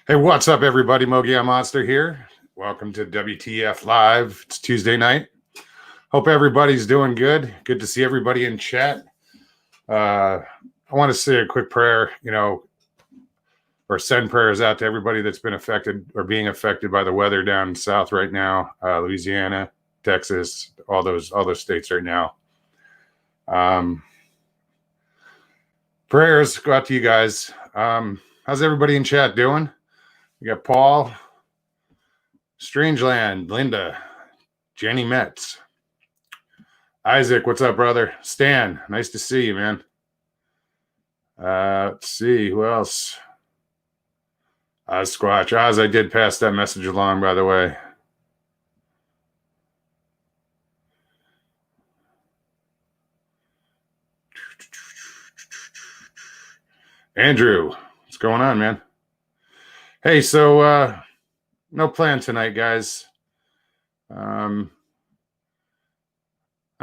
Hey, what's up, everybody? Mogi Monster here. Welcome to WTF Live. It's Tuesday night. Hope everybody's doing good. Good to see everybody in chat. I want to say a quick prayer, or send prayers out to everybody that's been affected or being affected by the weather down south right now, Louisiana, Texas, all those states right now. Prayers go out to you guys. How's everybody in chat doing? We got Paul, Strangeland, Linda, Jenny Metz, Isaac. What's up, brother? Stan, nice to see you, man. Let's see who else. Squatch. Oz, I did pass that message along, by the way. Andrew, what's going on, man? Hey, so no plan tonight, guys. I'm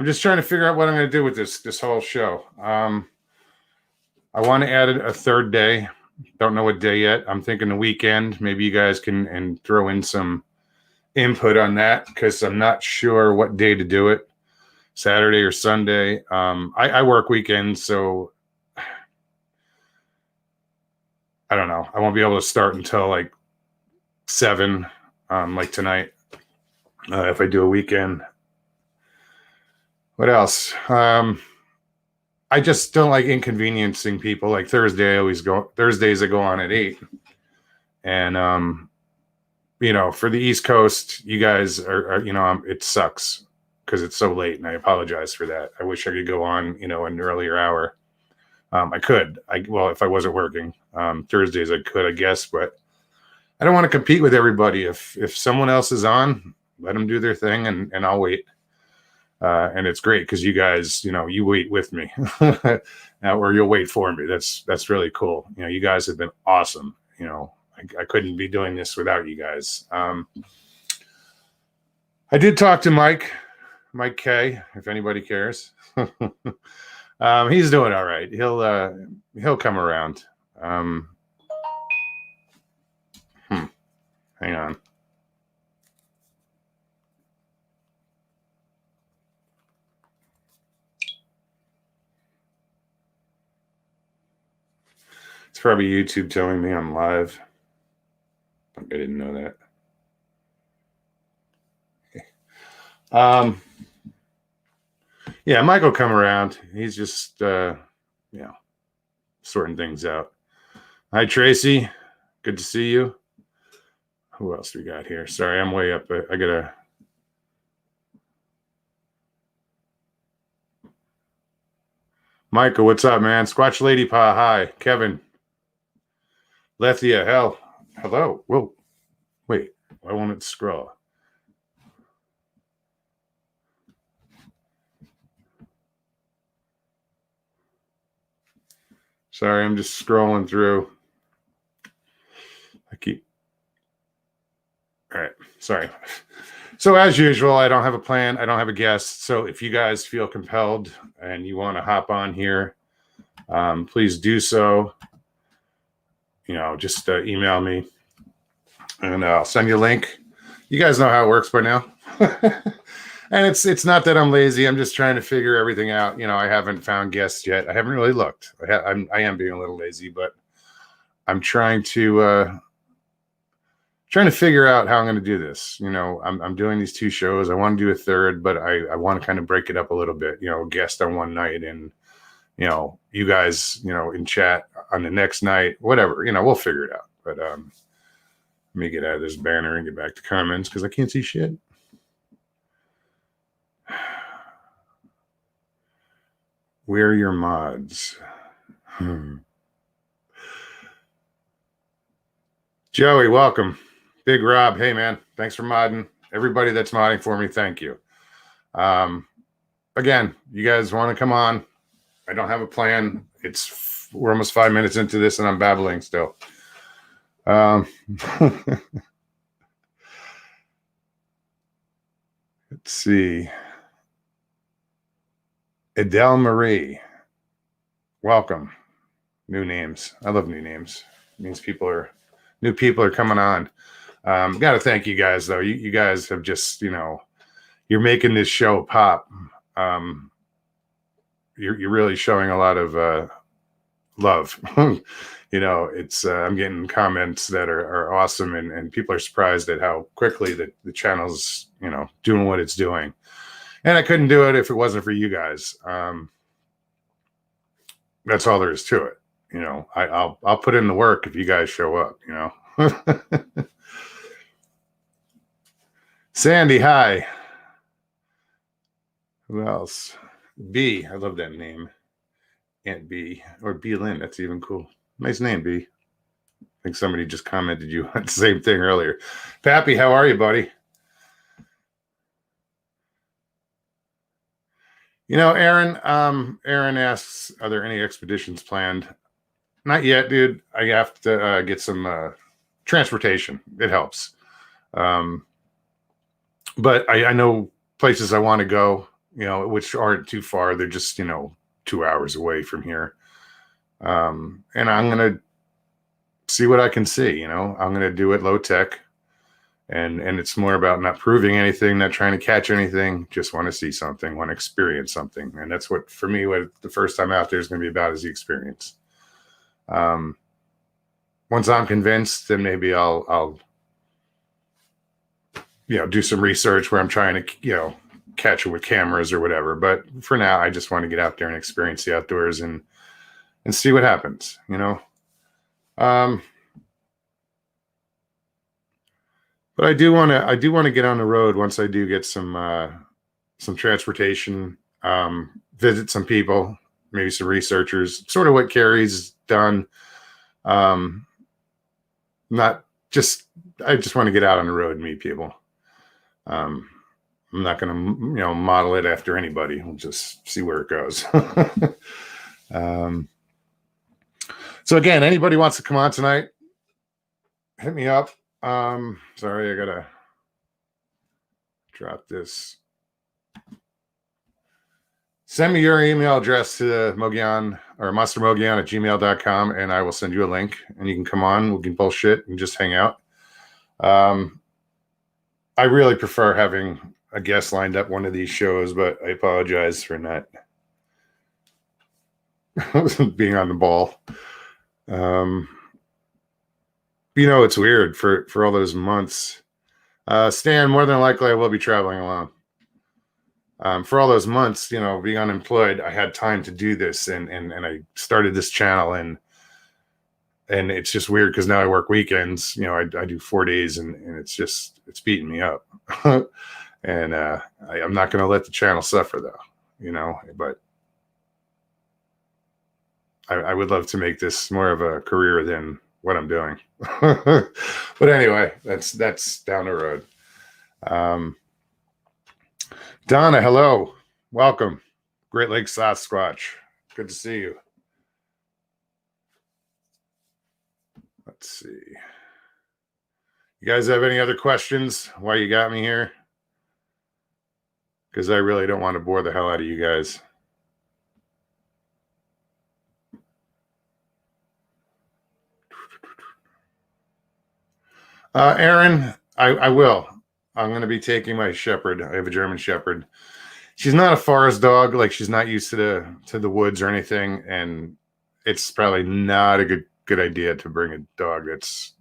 just trying to figure out what I'm going to do with this whole show. I want to add a third day. Don't know what day yet. I'm thinking the weekend. Maybe you guys can throw in some input on that because I'm not sure what day to do it. Saturday or Sunday. I work weekends, so I don't know. I won't be able to start until like 7, like tonight, if I do a weekend. What else? I just don't like inconveniencing people. Like Thursdays I go on at 8. And, for the East Coast, you guys are it sucks because it's so late, and I apologize for that. I wish I could go on, an earlier hour. I could. If I wasn't working. Thursdays I could, I guess, but I don't want to compete with everybody. If someone else is on, let them do their thing, and I'll wait. And it's great because you guys, you wait with me, or you'll wait for me. That's really cool. You guys have been awesome. I couldn't be doing this without you guys. I did talk to Mike K, if anybody cares. He's doing all right. He'll come around. Hang on. It's probably YouTube telling me I'm live. I didn't know that. Yeah, Mike will come around. He's just, sorting things out. Hi, Tracy. Good to see you. Who else we got here? Sorry, I'm way up. I gotta. Michael, what's up, man? Squatch Lady Pa, hi. Kevin. Lethia, hello. Whoa. Wait, why won't it scroll? Sorry, I'm just scrolling through. All right, sorry. So as usual, I don't have a plan. I don't have a guest. So if you guys feel compelled and you want to hop on here, please do so. Just email me and I'll send you a link. You guys know how it works by now. And it's not that I'm lazy. I'm just trying to figure everything out. I haven't found guests yet. I haven't really looked. I am being a little lazy, but I'm trying to figure out how I'm going to do this. I'm doing these 2 shows. I want to do a third, but I want to kind of break it up a little bit. Guest on one night, and you guys, in chat on the next night. Whatever. We'll figure it out. But let me get out of this banner and get back to comments because I can't see shit. Where are your mods? Joey, welcome. Big Rob, hey man, thanks for modding. Everybody that's modding for me, thank you. Again, you guys want to come on? I don't have a plan. We're almost 5 minutes into this and I'm babbling still. Let's see. Adele Marie, welcome. New names. I love new names. It means people are new people are coming on. Got to thank you guys though. You guys have just, you're making this show pop. You're really showing a lot of love. It's I'm getting comments that are awesome, and people are surprised at how quickly the channel's doing what it's doing. And I couldn't do it if it wasn't for you guys. That's all there is to it. I'll put in the work if you guys show up. Sandy, hi. Who else? B. I love that name. Aunt B or B Lynn. That's even cool. Nice name, B. I think somebody just commented you on the same thing earlier. Pappy, how are you, buddy? Aaron. Aaron asks, "Are there any expeditions planned?" Not yet, dude. I have to get some transportation. It helps. But I know places I want to go, which aren't too far. They're just, 2 hours away from here. And I'm going to see what I can see, I'm going to do it low tech. And it's more about not proving anything, not trying to catch anything, just want to see something, want to experience something. And that's what, for me, what the first time out there is going to be about, is the experience. Once I'm convinced, then maybe I'll do some research where I'm trying to, catch it with cameras or whatever. But for now, I just want to get out there and experience the outdoors and see what happens, But I do want to get on the road once I do get some transportation, visit some people, maybe some researchers, sort of what Carrie's done. Not just, I just want to get out on the road and meet people. I'm not going to, model it after anybody. We'll just see where it goes. So again, anybody wants to come on tonight, hit me up. Sorry, I gotta drop this. Send me your email address to Mogyan or monstermogyan@gmail.com, and I will send you a link, and you can come on. We can bullshit and just hang out. I really prefer having a guest lined up one of these shows, but I apologize for not being on the ball. It's weird for all those months. Stan, more than likely I will be traveling alone. For all those months, being unemployed, I had time to do this, and I started this channel, and it's just weird because now I work weekends. I do 4 days, and it's beating me up. And I'm not going to let the channel suffer though, but I would love to make this more of a career than what I'm doing. But anyway, that's down the road. Donna, hello. Welcome. Great Lakes Sasquatch. Good to see you. Let's see. You guys have any other questions while you got me here? Because I really don't want to bore the hell out of you guys. Aaron, I will. I'm going to be taking my shepherd. I have a German shepherd. She's not a forest dog. Like, she's not used to the woods or anything. And it's probably not a good idea to bring a dog that's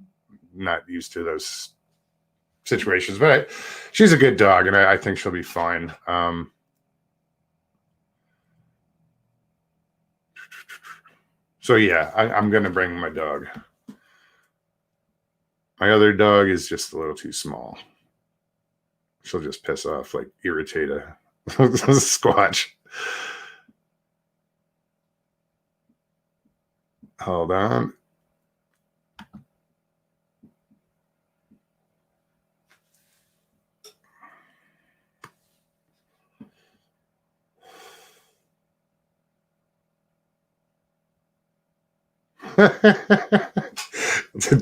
not used to those situations. But she's a good dog, and I think she'll be fine. So yeah, I'm going to bring my dog. My other dog is just a little too small. She'll just piss off, like irritate a squatch. Hold on.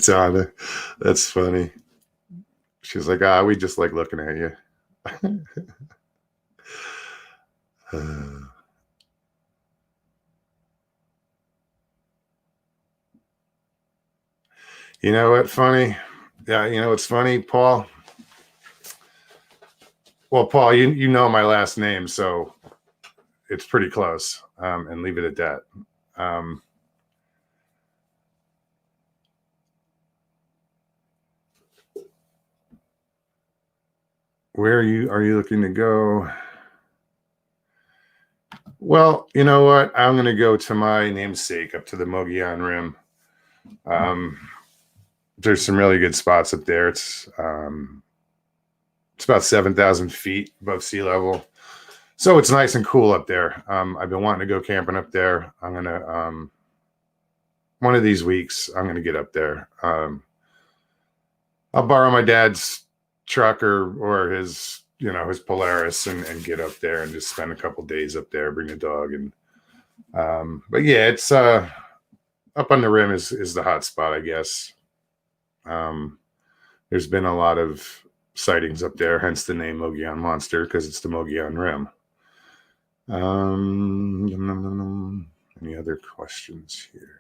Donna, that's funny. She's like, we just like looking at you. You know what? Funny. Yeah, you know what's funny, Paul? Well, Paul, you know my last name, so it's pretty close. And leave it at that. Um, where are you looking to go? Well, you know what? I'm going to go to my namesake up to the Mogollon Rim. There's some really good spots up there. It's about 7,000 feet above sea level. So it's nice and cool up there. I've been wanting to go camping up there. I'm going to, one of these weeks, I'm going to get up there. I'll borrow my dad's truck or his, his Polaris and get up there and just spend a couple days up there, bring the dog. But yeah, it's, up on the rim is the hot spot, I guess. There's been a lot of sightings up there, hence the name Mogollon Monster, because it's the Mogollon Rim. Any other questions here?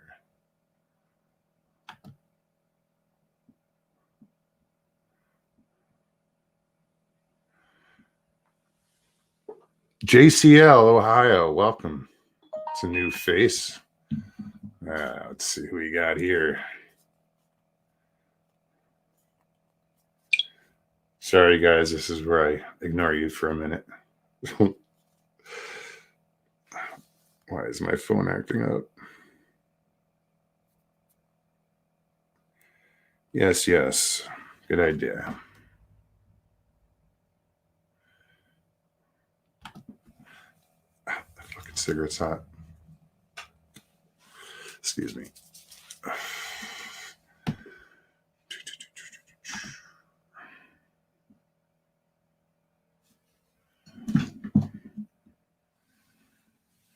JCL, Ohio, welcome. It's a new face. Let's see who we got here. Sorry, guys, this is where I ignore you for a minute. Why is my phone acting up? Yes. Good idea. That fucking cigarette's hot. Excuse me.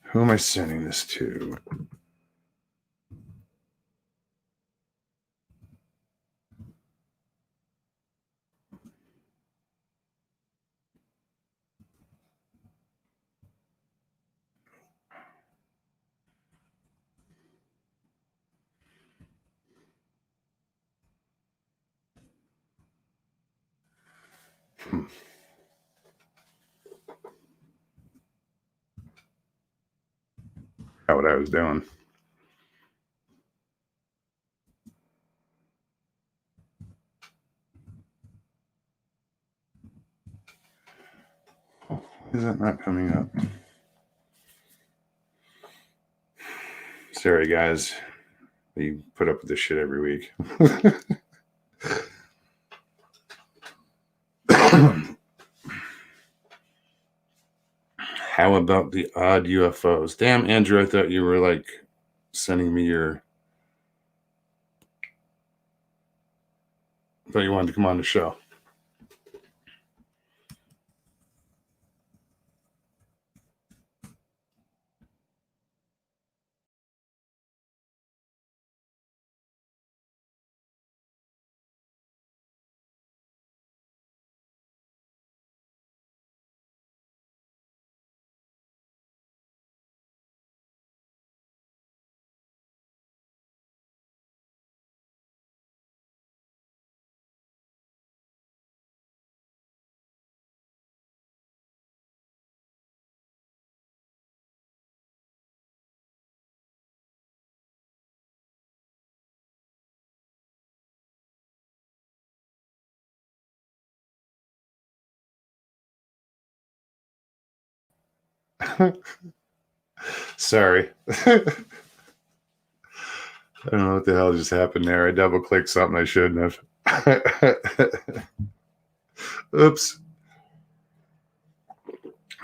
Who am I sending this to? How what I was doing. Is that not coming up? Sorry, guys. You put up with this shit every week. How about the odd UFOs? Damn, Andrew, I thought you were like sending me your. I thought you wanted to come on the show. Sorry. I don't know what the hell just happened there. I double clicked something I shouldn't have. Oops.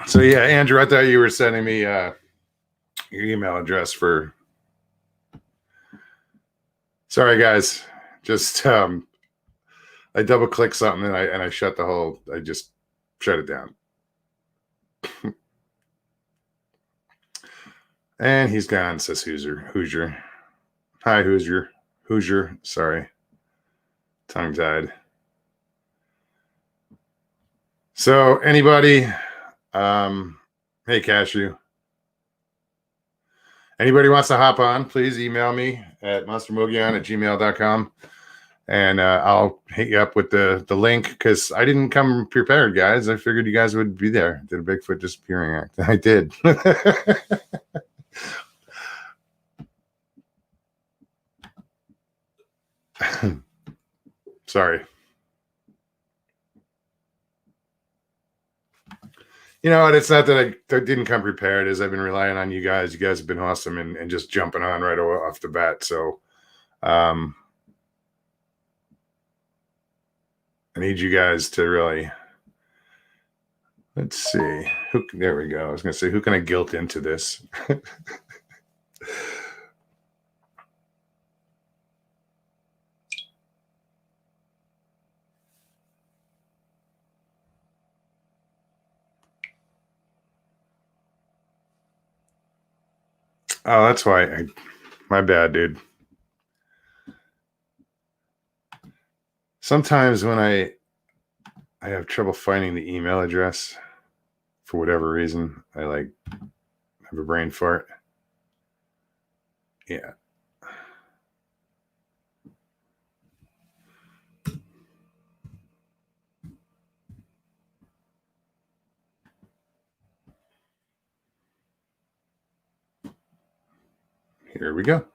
So yeah, Andrew, I thought you were sending me your email address for. Sorry, guys. Just I double clicked something and I shut the whole. I just shut it down. And he's gone, says Hoosier. Hi, Hoosier. Sorry. Tongue tied. So anybody, hey Cashew. Anybody wants to hop on, please email me at monstermogion@gmail.com. And I'll hit you up with the link because I didn't come prepared, guys. I figured you guys would be there. Did a Bigfoot disappearing act. I did. Sorry. You know what? It's not that I didn't come prepared. As I've been relying on you guys. You guys have been awesome and just jumping on right off the bat. So I need you guys to really. Let's see. There we go. I was going to say, who can I guilt into this? Oh, that's why. My bad, dude. Sometimes when I have trouble finding the email address for whatever reason, I have a brain fart. Yeah. Here we go.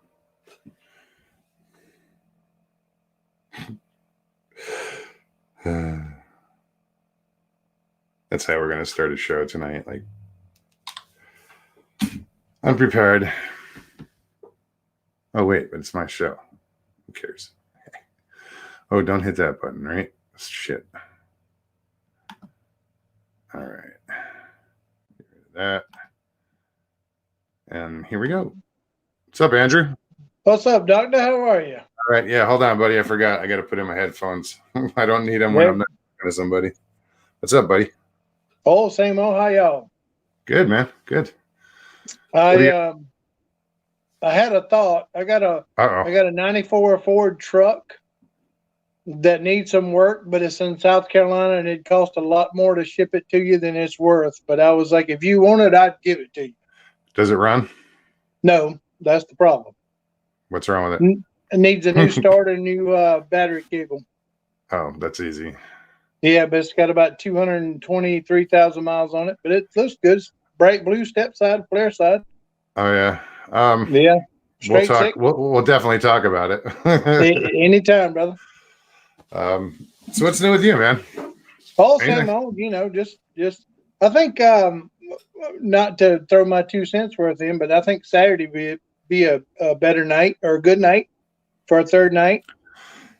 That's how we're going to start a show tonight. Unprepared. Oh, wait, but it's my show. Who cares? Oh, don't hit that button, right? Shit. All right. Get rid of that. And here we go. What's up, Andrew? What's up, Doctor? How are you? All right. Yeah, hold on, buddy. I forgot. I got to put in my headphones. I don't need them when I'm not talking to somebody. What's up, buddy? Oh, same old. How y'all? Good, man. Good. I had a thought. I got a 94 Ford truck that needs some work, but it's in South Carolina and it costs a lot more to ship it to you than it's worth. But I was like, if you want it, I'd give it to you. Does it run? No, that's the problem. What's wrong with it? It needs a new start and new battery cable. Oh, that's easy. Yeah, but it's got about 223,000 miles on it, but it looks good. It's bright blue, step side, flare side. Oh yeah. Yeah. We'll talk. We'll definitely talk about it. Anytime, brother. So what's new with you, man? All same old, just. I think not to throw my 2 cents worth in, but I think Saturday would be a better night or a good night for a third night.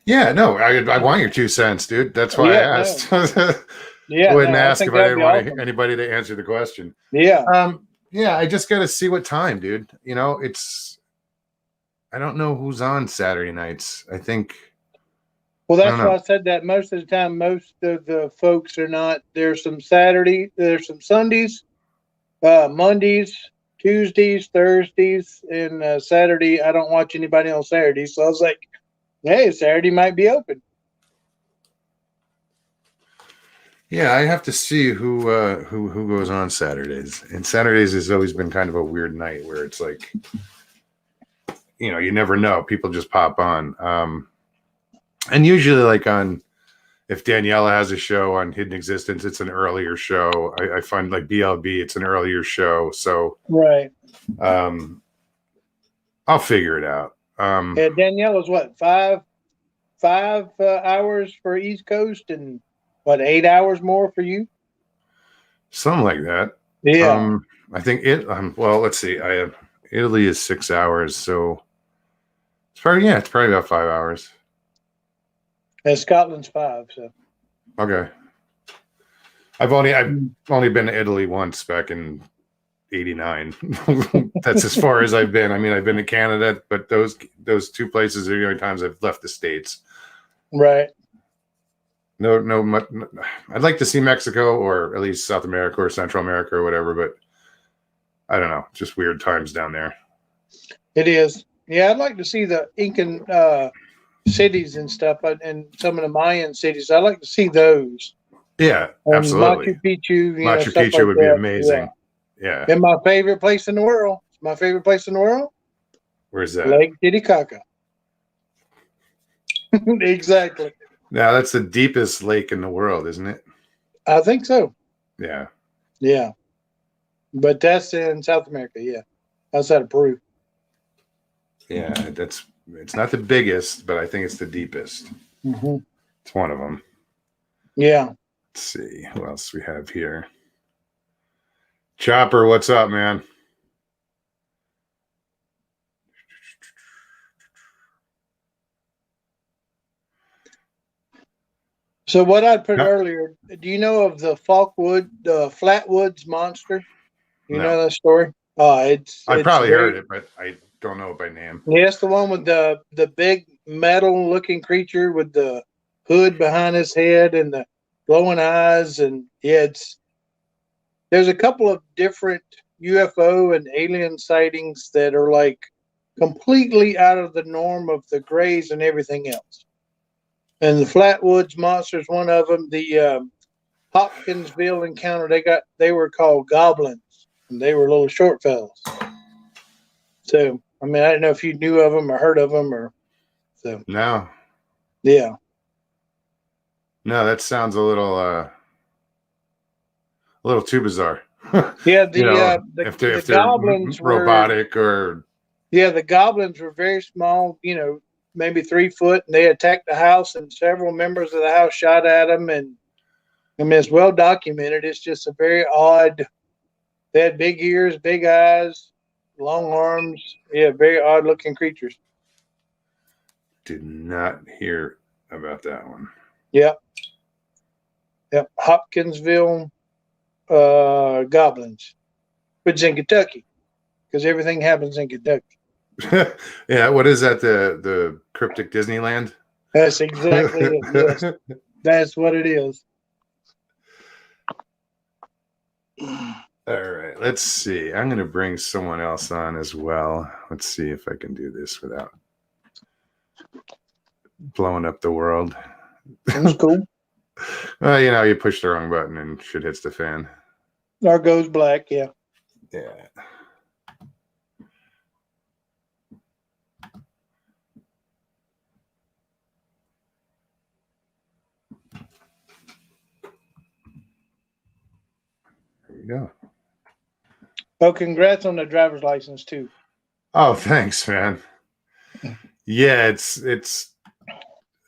Yeah, no, I want your 2 cents, dude. That's why I asked. Yeah, I wouldn't ask if I didn't want awesome. anybody to answer the question. Yeah. Yeah, I just got to see what time, dude. You know, I don't know who's on Saturday nights. I think. Well, that's why I said that most of the time, most of the folks are not. There's some Saturday, there's some Sundays, Mondays, Tuesdays, Thursdays, and Saturday. I don't watch anybody on Saturday, so I was like, "Hey, Saturday might be open." Yeah, I have to see who goes on Saturdays. And Saturdays has always been kind of a weird night where it's like, you know, you never know. People just pop on. And usually, if Daniela has a show on Hidden Existence, it's an earlier show. I find like BLB, it's an earlier show. So right. I'll figure it out. Yeah, Daniela's what, five hours for East Coast and what, 8 hours more for you? Something like that. Yeah. I think well, let's see. Italy is 6 hours, so it's probably about 5 hours. And Scotland's 5, so okay. I've only been to Italy once back in '89. That's as far as I've been. I mean, I've been to Canada, but those 2 places are the only times I've left the States. Right. No, I'd like to see Mexico or at least South America or Central America or whatever, but I don't know. Just weird times down there. It is. Yeah, I'd like to see the Incan cities and stuff, and some of the Mayan cities. I'd like to see those. Yeah, absolutely. Machu Picchu. Machu Picchu would be amazing. Yeah. And my favorite place in the world. Where's that? Lake Titicaca. Exactly. Now that's the deepest lake in the world, isn't it? I think so. Yeah. Yeah. But that's in South America. Yeah. Outside of Peru. Yeah. It's not the biggest, but I think it's the deepest. Mm-hmm. It's one of them. Yeah. Let's see who else we have here. Chopper, what's up, man? So what I put earlier, do you know of the Flatwoods monster? You No. know that story? I It's probably heard very, it, but I don't know it by name. yeah, it's the one with the big metal looking creature with the hood behind his head and the glowing eyes, and yeah, there's a couple of different UFO and alien sightings that are like completely out of the norm of the grays and everything else. And the Flatwoods monster is one of them. The Hopkinsville encounter, they were called goblins, and they were little short fellows. So I mean, I don't know if you knew of them or heard of them or so. No. Yeah. No, that sounds a little too bizarre. Yeah, If the they're goblins were, robotic or yeah, the goblins were very small, maybe 3 foot, and they attacked the house, and several members of the house shot at them. And I mean, it's well documented. It's just a very odd. They had big ears, big eyes, long arms. Yeah, very odd looking creatures. did not hear about that one. Yep. Yep. Hopkinsville goblins, which is in Kentucky, because everything happens in Kentucky. Yeah, what is that? The cryptic Disneyland? That's exactly it. Yes, that's what it is. All right, let's see. I'm going to bring someone else on as well. Let's see if I can do this without blowing up the world. That's cool. Well, you push the wrong button and shit hits the fan. Or goes black, yeah. Yeah. There you go. Oh, congrats on the driver's license too. Oh, thanks, man. Yeah, it's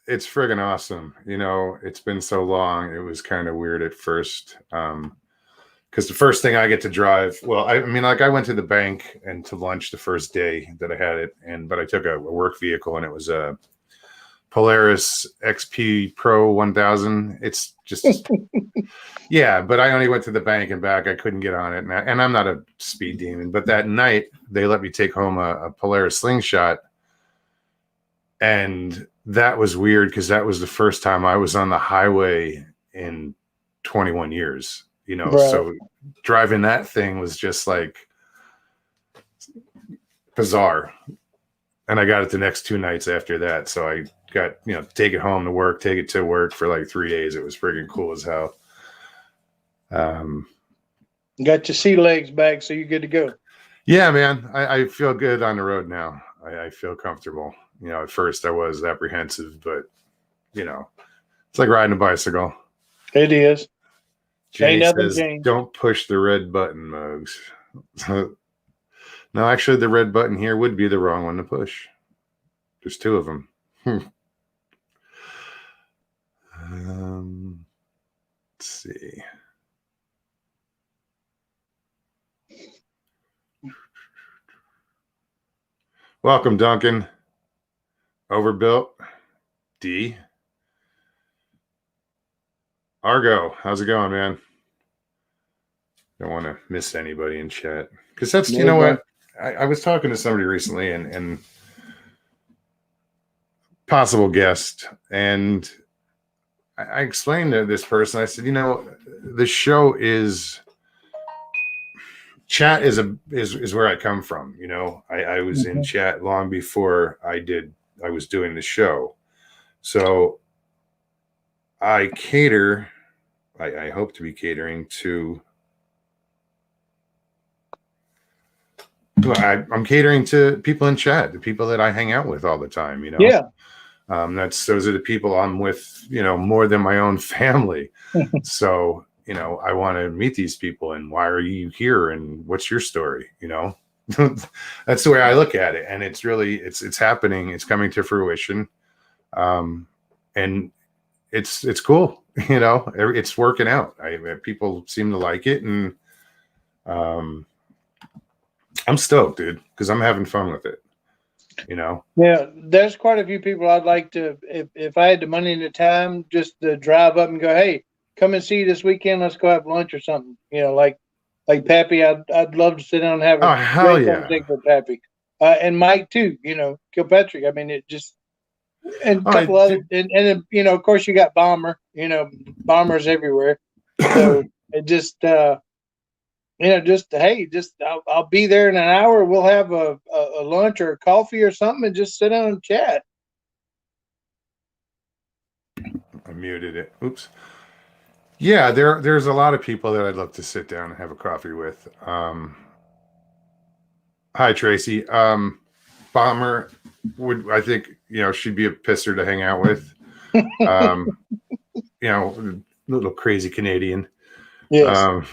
friggin' awesome. It's been so long. It was kind of weird at first. Because the first thing I get to drive, well, I mean, like I went to the bank and to lunch the first day that I had it, but I took a work vehicle, and it was a Polaris XP Pro 1000. It's just, yeah, but I only went to the bank and back. I couldn't get on it, and I'm not a speed demon. But that night, they let me take home a Polaris Slingshot, and that was weird because that was the first time I was on the highway in 21 years. Right. So driving that thing was just like bizarre. And I got it the next 2 nights after that. So I got, take it home to work, take it to work for like 3 days. It was freaking cool as hell. Got your sea legs back, so you're good to go. Yeah, man. I feel good on the road now. I feel comfortable. At first I was apprehensive, but it's like riding a bicycle. It is. Jenny says, don't push the red button, Mugs. No, actually, the red button here would be the wrong one to push. There's 2 of them. Let's see. Welcome, Duncan. Overbuilt. D. Argo, how's it going, man? Don't want to miss anybody in chat. Because that's, you know what? I was talking to somebody recently and possible guest, and I explained to this person, I said, the show is chat is where I come from. I was in chat long before I was doing the show. So I cater, I hope to be catering to, I'm catering to people in chat, the people that I hang out with all the time, Yeah. Those are the people I'm with, more than my own family. So, I want to meet these people, and why are you here? And what's your story? That's the way I look at it. And it's really, it's happening. It's coming to fruition. And it's cool. It's working out. People seem to like it. And, I'm stoked, dude, because I'm having fun with it. Yeah, there's quite a few people I'd like to, if I had the money and the time, just to drive up and go, hey, come and see you this weekend. Let's go have lunch or something. Like Pappy, I'd love to sit down and have a great conversation with Pappy, and Mike too. Kilpatrick. I mean, it just and a couple other, and of course you got Bomber. Bombers everywhere. So it just. I'll be there in an hour. We'll have a lunch or a coffee or something and just sit down and chat. I muted it. Oops. Yeah, there's a lot of people that I'd love to sit down and have a coffee with. Hi, Tracy. Bomber I think, she'd be a pisser to hang out with. Little crazy Canadian. Yes.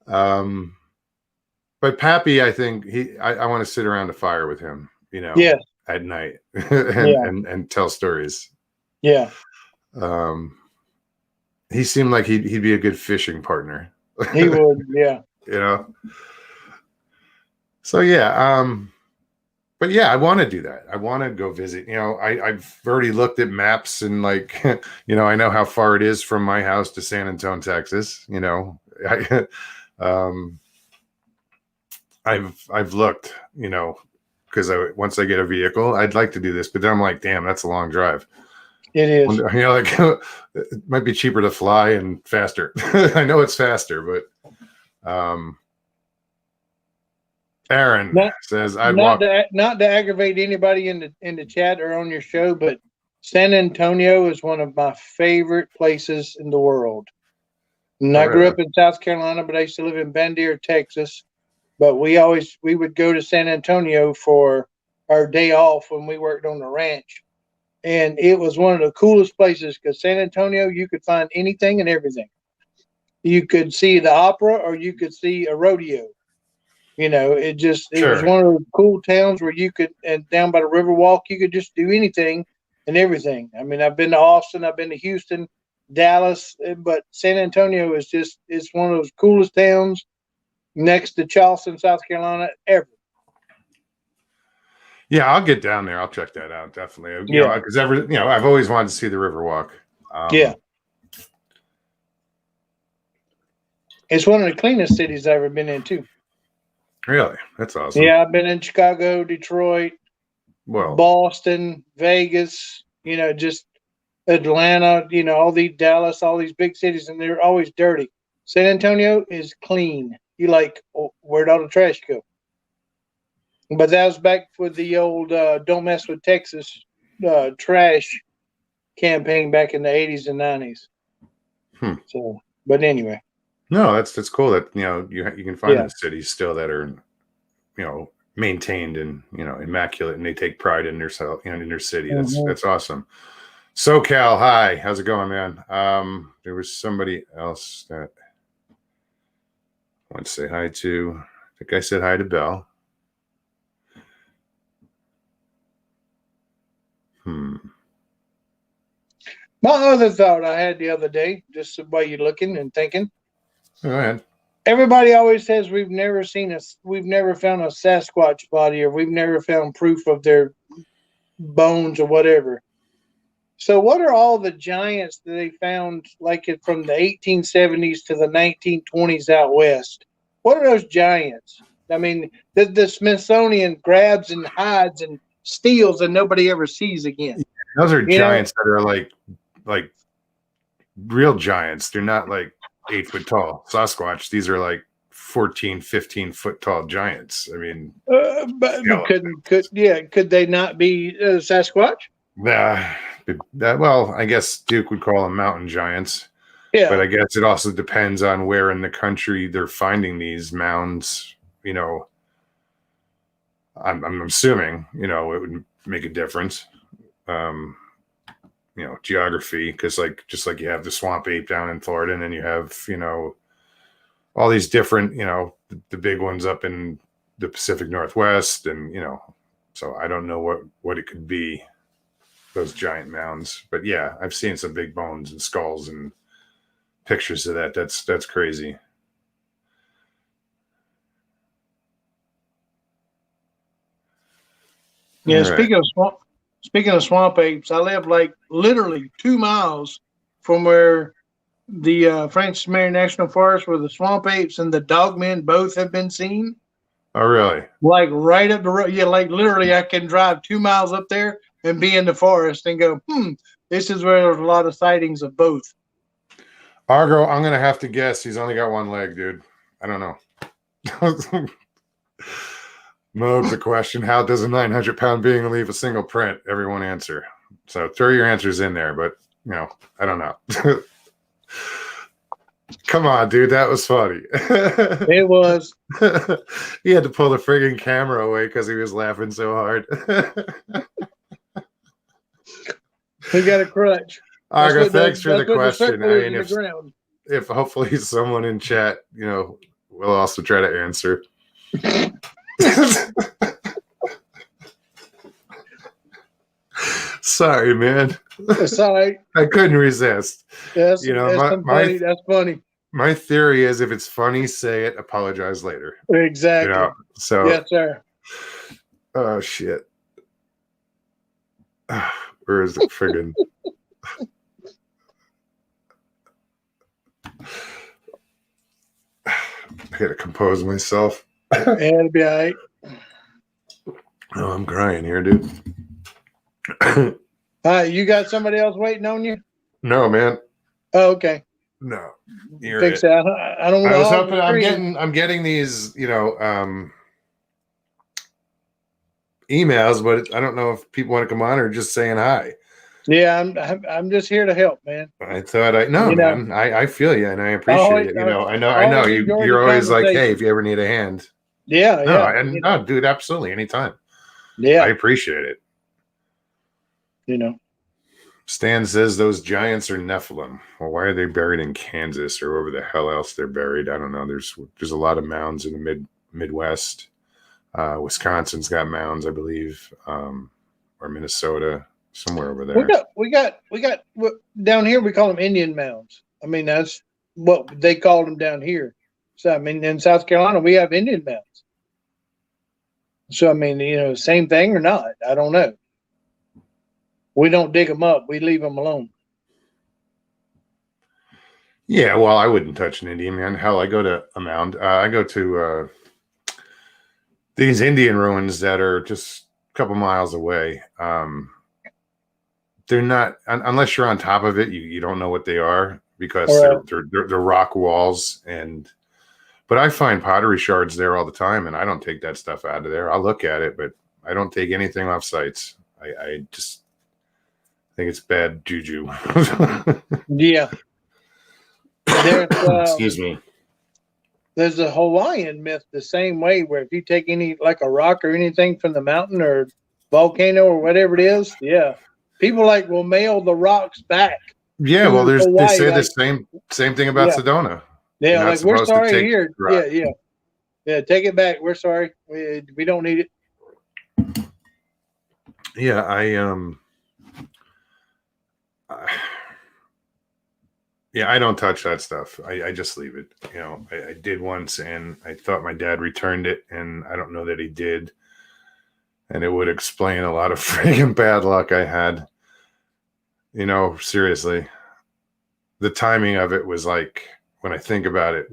But Pappy, I think I want to sit around a fire with him, yes. at night and tell stories. Yeah. He seemed like he'd be a good fishing partner. He would, yeah. So yeah, but yeah, I want to do that. I want to go visit. I've already looked at maps and I know how far it is from my house to San Antonio, Texas. I've looked, because once I get a vehicle, I'd like to do this, but then I'm like, damn, that's a long drive. It is. It might be cheaper to fly and faster. I know it's faster, but Aaron says I'd walk. Not to aggravate anybody in the chat or on your show, but San Antonio is one of my favorite places in the world. And I grew up in South Carolina, but I used to live in Bandera, Texas. But we would go to San Antonio for our day off when we worked on the ranch. And it was one of the coolest places because San Antonio, you could find anything and everything. You could see the opera or you could see a rodeo. It was one of those cool towns where you could, and down by the Riverwalk, you could just do anything and everything. I mean, I've been to Austin, I've been to Houston, Dallas, but San Antonio it's one of those coolest towns next to Charleston, South Carolina, ever. Yeah, I'll get down there. I'll check that out. Definitely. Because I've always wanted to see the Riverwalk. Yeah. It's one of the cleanest cities I've ever been in too. Really? That's awesome. Yeah, I've been in Chicago, Detroit, Boston, Vegas, just Atlanta, all these Dallas, all these big cities, and they're always dirty. San Antonio is clean. You where'd all the trash go? But that was back with the old Don't Mess with Texas trash campaign back in the 80s and 90s. So, but anyway. No, that's cool that you can find those cities still that are maintained and immaculate, and they take pride in their in their city. That's awesome. SoCal, hi, how's it going, man? There was somebody else that I want to say hi to. I think I said hi to Belle. My other thought I had the other day, just while you're looking and thinking. Go ahead. Everybody always says we've never found a Sasquatch body, or we've never found proof of their bones or whatever. So what are all the giants that they found from the 1870s to the 1920s out west? What are those giants? I mean, the Smithsonian grabs and hides and steals and nobody ever sees again. Those are giants that are like real giants. They're not 8 foot tall Sasquatch. These are 14, 15 foot tall giants. I mean, could they not be Sasquatch? Well, I guess Duke would call them mountain giants. Yeah, but I guess it also depends on where in the country they're finding these mounds. I'm assuming it would make a difference. Geography, because just like you have the swamp ape down in Florida, and then you have, all these different, the big ones up in the Pacific Northwest, and, so I don't know what it could be, those giant mounds. But yeah, I've seen some big bones and skulls and pictures of that. That's crazy. Yeah, speaking of swamp apes, I live like literally 2 miles from where the Francis Marion National Forest, where the swamp apes and the dogmen both have been seen. Oh, really? Like right up the road. Yeah, like literally I can drive 2 miles up there and be in the forest and go, this is where there's a lot of sightings of both. Argo, I'm going to have to guess he's only got one leg, dude. I don't know. Moog, the question, how does a 900-pound being leave a single print? Everyone answer. So throw your answers in there, but, I don't know. Come on, dude. That was funny. It was. He had to pull the friggin' camera away because he was laughing so hard. He got a crutch. Argo, thanks for the question. I mean, if hopefully someone in chat, will also try to answer. Sorry, man. Sorry. I couldn't resist. That's funny. My theory is if it's funny, say it, apologize later. Exactly. So yes, sir. Oh shit. Where is it friggin'? I gotta compose myself. It'll be all right. Oh, I'm crying here, dude. You got somebody else waiting on you? No, man. Oh, okay. No. Think so. I don't know. I was hoping I'm getting these, emails, but I don't know if people want to come on or just saying hi. Yeah, I'm just here to help, man. I thought man. I feel you and I appreciate it. I know you're always like, hey, if you ever need a hand. Yeah, No, dude, absolutely, anytime. Yeah, I appreciate it. Stan says those giants are Nephilim. Well, why are they buried in Kansas or wherever the hell else they're buried? I don't know. There's a lot of mounds in the Midwest. Wisconsin's got mounds, I believe, or Minnesota, somewhere over there. We got down here. We call them Indian mounds. I mean, that's what they call them down here. So I mean, in South Carolina, we have Indian mounds. So I mean, same thing or not? I don't know. We don't dig them up. We leave them alone. Yeah, well, I wouldn't touch an Indian man. Hell, I go to a mound. I go to these Indian ruins that are just a couple miles away. They're not, unless you're on top of it, you don't know what they are because they're rock walls. But I find pottery shards there all the time, and I don't take that stuff out of there. I'll look at it, but I don't take anything off sites. I just think it's bad juju. Yeah. Excuse me. There's a Hawaiian myth the same way, where if you take like a rock or anything from the mountain or volcano or whatever it is, people will mail the rocks back. Yeah, well, they say the same thing about Sedona. Yeah, we're sorry here. Yeah, take it back. We're sorry. We don't need it. Yeah, I don't touch that stuff. I just leave it. I did once, and I thought my dad returned it, and I don't know that he did. And it would explain a lot of freaking bad luck I had. Seriously. The timing of it was like, when I think about it,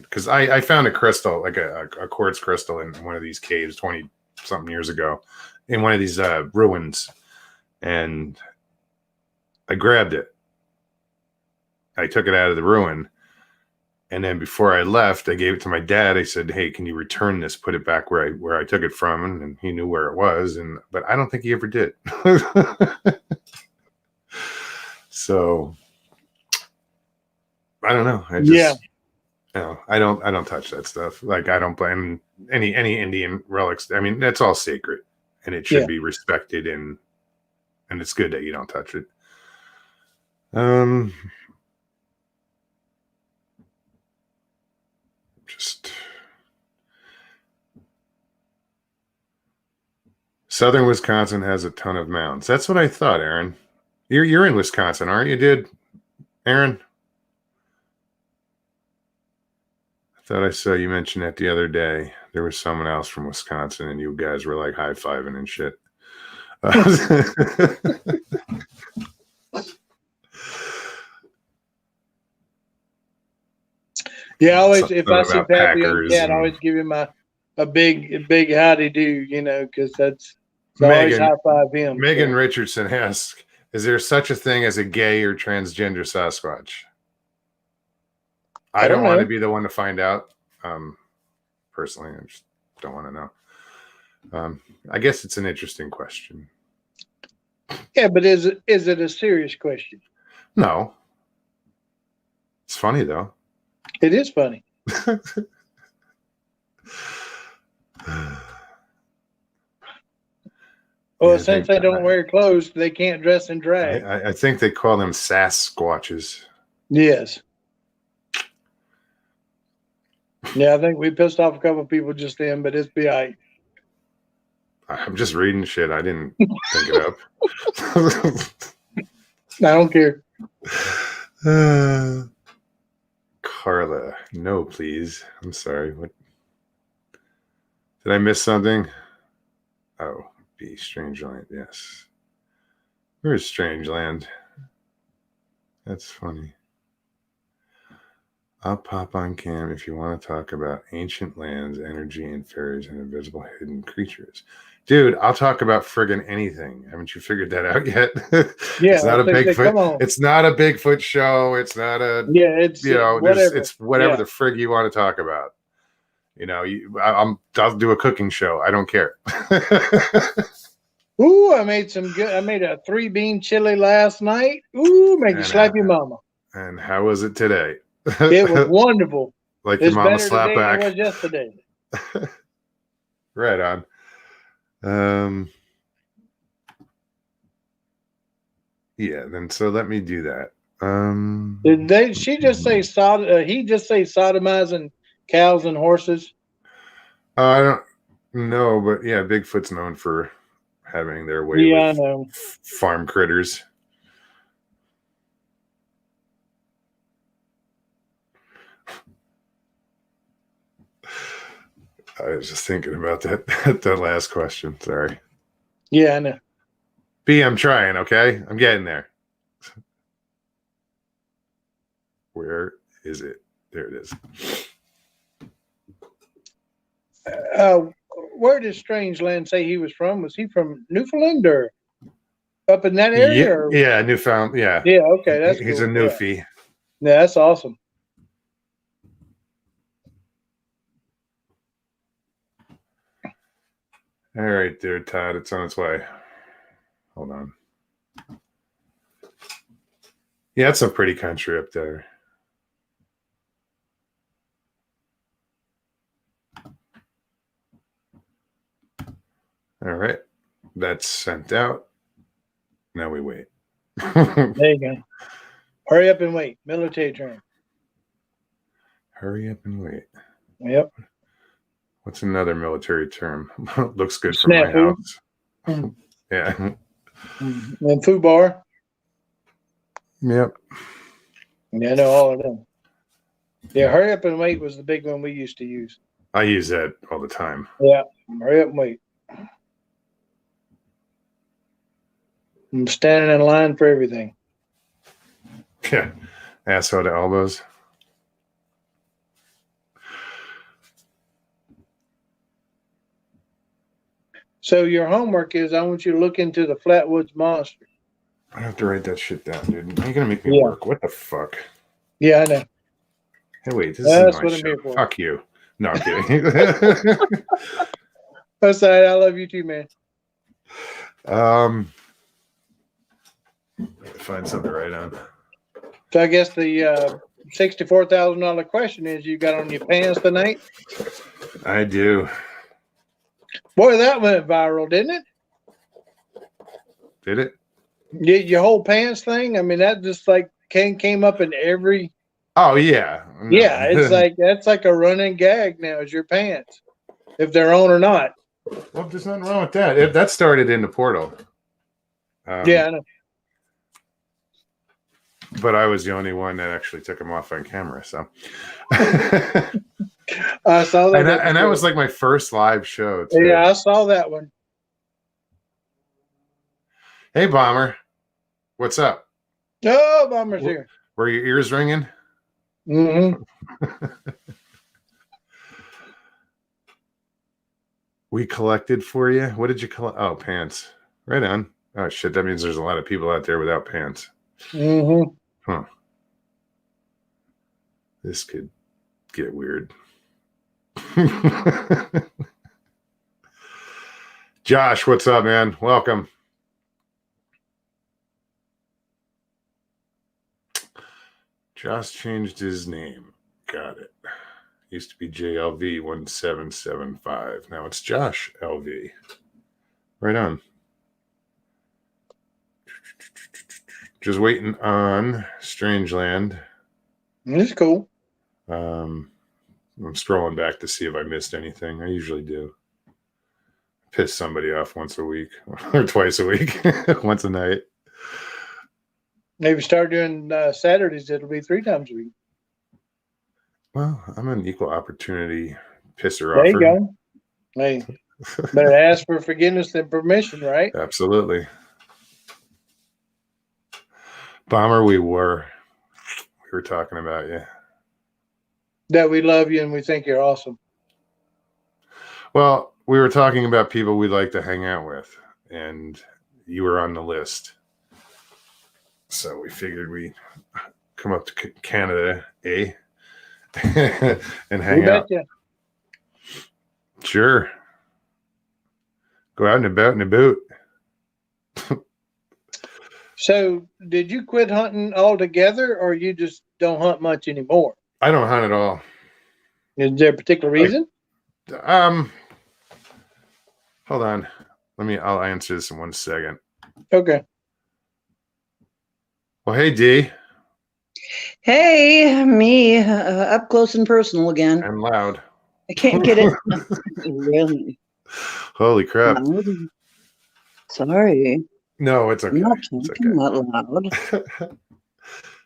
because I found a crystal, like a quartz crystal in one of these caves 20-something years ago, in one of these ruins, and I grabbed it. I took it out of the ruin, and then before I left, I gave it to my dad. I said, "Hey, can you return this? Put it back where I took it from." And he knew where it was, but I don't think he ever did. So I don't know. I don't touch that stuff. Like, I don't blame any Indian relics. I mean, that's all sacred. and it should be respected, and it's good that you don't touch it. Just Southern Wisconsin has a ton of mounds. That's what I thought, Aaron. You're in Wisconsin, aren't you, dude? Aaron? I thought I saw you mention that the other day. There was someone else from Wisconsin, and you guys were like high-fiving and shit. Yeah, always if I see Pappy on cat, I always give him a big howdy do, because that's always high five him. Megan Richardson asks, "Is there such a thing as a gay or transgender Sasquatch?" I don't want to be the one to find out. Personally, I just don't want to know. I guess it's an interesting question. Yeah, but is it a serious question? No. It's funny though. It is funny. Well, since they don't wear clothes, they can't dress in drag. I think they call them Sasquatches. Yes. Yeah, I think we pissed off a couple of people just then, but it's be all right. I'm just reading shit. I didn't think it up. I don't care. Carla, no, please. I'm sorry. What? Did I miss something? Oh, be Strangeland. Yes. Where's Strangeland? That's funny. I'll pop on cam if you want to talk about ancient lands, energy, and fairies and invisible hidden creatures. Dude, I'll talk about friggin' anything. Haven't you figured that out yet? Yeah, it's not a Bigfoot. It's not a Bigfoot show. It's not a it's whatever. It's whatever the frig you want to talk about. I'll do a cooking show. I don't care. Ooh, I made a 3-bean chili last night. Ooh, make you slap your mama. And how was it today? It was wonderful. Like your mama slap back. It was yesterday. Right on. Yeah, then so let me do that. Did she just say he just say sodomizing cows and horses? I don't know, but yeah, Bigfoot's known for having their way with I know. Farm critters. I was just thinking about that last question. Sorry. Yeah, I know. B, I'm trying, okay? I'm getting there. Where is it? There it is. Where did Strangeland say he was from? Was he from Newfoundland or up in that area? Yeah, Newfoundland. Yeah. Yeah, okay. That's He's cool. a Newfie. Yeah, that's awesome. All right, dear Todd, it's on its way. Hold on. Yeah, it's a pretty country up there. All right, that's sent out. Now we wait. There you go. Hurry up and wait. Military term. Hurry up and wait. Yep. What's another military term? Looks good for my house. Yeah. And food bar. Yep. Yeah, I know all of them. Yeah, hurry up and wait was the big one we used to use. I use that all the time. Yeah, hurry up and wait. I'm standing in line for everything. Yeah. Asshole to elbows. So your homework is I want you to look into the Flatwoods Monster. I have to write that shit down, dude. You're gonna make me work. What the fuck? Yeah, I know. Hey, wait, this is my show. Fuck you. No, I'm kidding. That's all right. I love you too, man. Find something to write on. So I guess the $64,000 question is: you got on your pants tonight? I do. Boy, that went viral, didn't it? Did it? Your whole pants thing. I mean, that just like came up in every. Oh yeah. No. Yeah, it's like that's like a running gag now. Is your pants, if they're on or not? Well, there's nothing wrong with that. That started in the portal. Yeah, I know. But I was the only one that actually took them off on camera. So I saw that. And that was like my first live show, too. Yeah, I saw that one. Hey, Bomber. What's up? Oh, Bomber's here. Were your ears ringing? Mm-hmm. We collected for you. What did you collect? Oh, pants. Right on. Oh, shit. That means there's a lot of people out there without pants. Mm-hmm. Huh. This could get weird. Josh, what's up, man? Welcome. Josh changed his name. Got it. Used to be JLV1775. Now it's Josh LV. Right on. Just waiting on Strangeland. It's cool. I'm scrolling back to see if I missed anything. I usually do. Piss somebody off once a week or twice a week, once a night. Maybe start doing Saturdays. It'll be 3 times a week. Well, I'm an equal opportunity pisser There offer. you go. Hey, better ask for forgiveness than permission, right? Absolutely. Bomber, we were talking about you. That we love you and we think you're awesome. Well, we were talking about people we'd like to hang out with, and you were on the list. So we figured we'd come up to Canada, and hang out. Betcha. Sure. Go out and about in a boot. So, did you quit hunting altogether, or you just don't hunt much anymore? I don't hunt at all. Is there a particular reason? Hold on. I'll answer this in 1 second. Okay. Well, hey, D. Hey, me, up close and personal again. And loud. I can't get it. Really? Holy crap. Loud? Sorry. No, it's okay. I'm not talking that loud.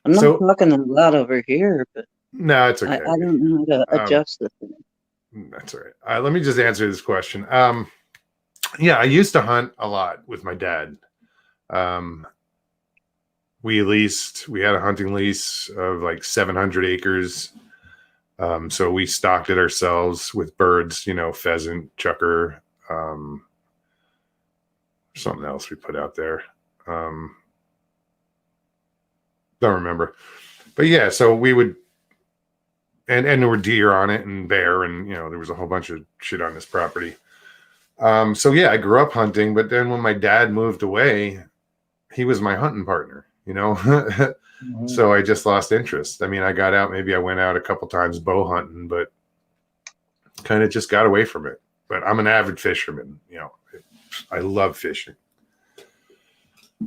I'm not talking that loud over here, but no, it's okay. I don't know how to adjust the thing. That's all right. Let me just answer this question. Yeah, I used to hunt a lot with my dad. We had a hunting lease of like 700 acres. So we stocked it ourselves with birds, pheasant, chucker, something else we put out there. Don't remember. But yeah, so we would, and there were deer on it and bear, and there was a whole bunch of shit on this property. So yeah, I grew up hunting, but then when my dad moved away, he was my hunting partner, Mm-hmm. So I just lost interest. I mean, I went out a couple times bow hunting, but kind of just got away from it. But I'm an avid fisherman, I love fishing.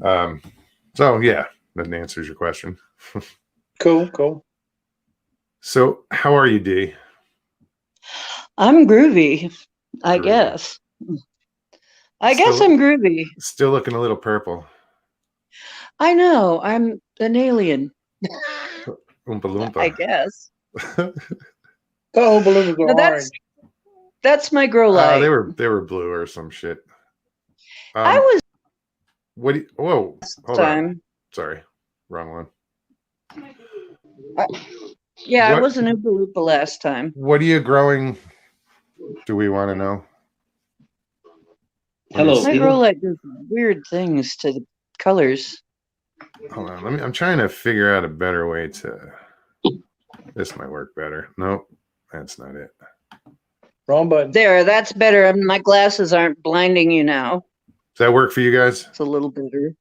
So yeah, that answers your question. Cool. So how are you, D? I'm groovy, I guess. I guess I'm groovy. Still looking a little purple. I know. I'm an alien. Oompa Loompa. I guess. Oompa Loompas are orange. That's my grow light. They were blue or some shit. I was. What do you? Whoa! Hold on. Sorry, wrong one. I was an Oompa Loompa last time. What are you growing? Do we want to know? Hello. My grow light does weird things to the colors. Hold on. I'm trying to figure out a better way to. This might work better. Nope, that's not it. Wrong button. There, that's better. My glasses aren't blinding you now. Does that work for you guys? It's a little better.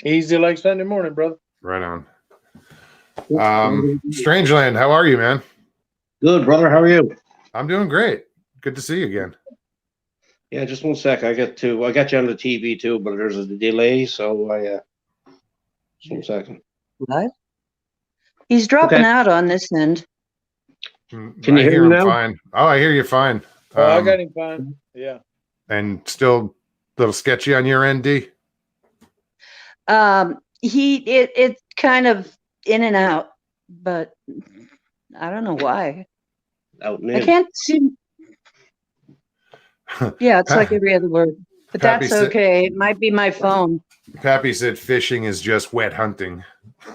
Easy like Sunday morning, brother. Right on. Strangeland, how are you, man? Good, brother. How are you? I'm doing great. Good to see you again. Yeah, just 1 sec. I got you on the TV too, but there's a delay, so just 1 second. What? He's dropping Okay. out on this end. Can you I hear me him now? fine. Oh, I hear you fine. Oh, I got him fine. Yeah. And still a little sketchy on your end, D? It's kind of in and out, but I don't know why. Out and I in. can't see. Yeah, it's like every other word, but Pappy that's okay. It might be my phone. Pappy said fishing is just wet hunting.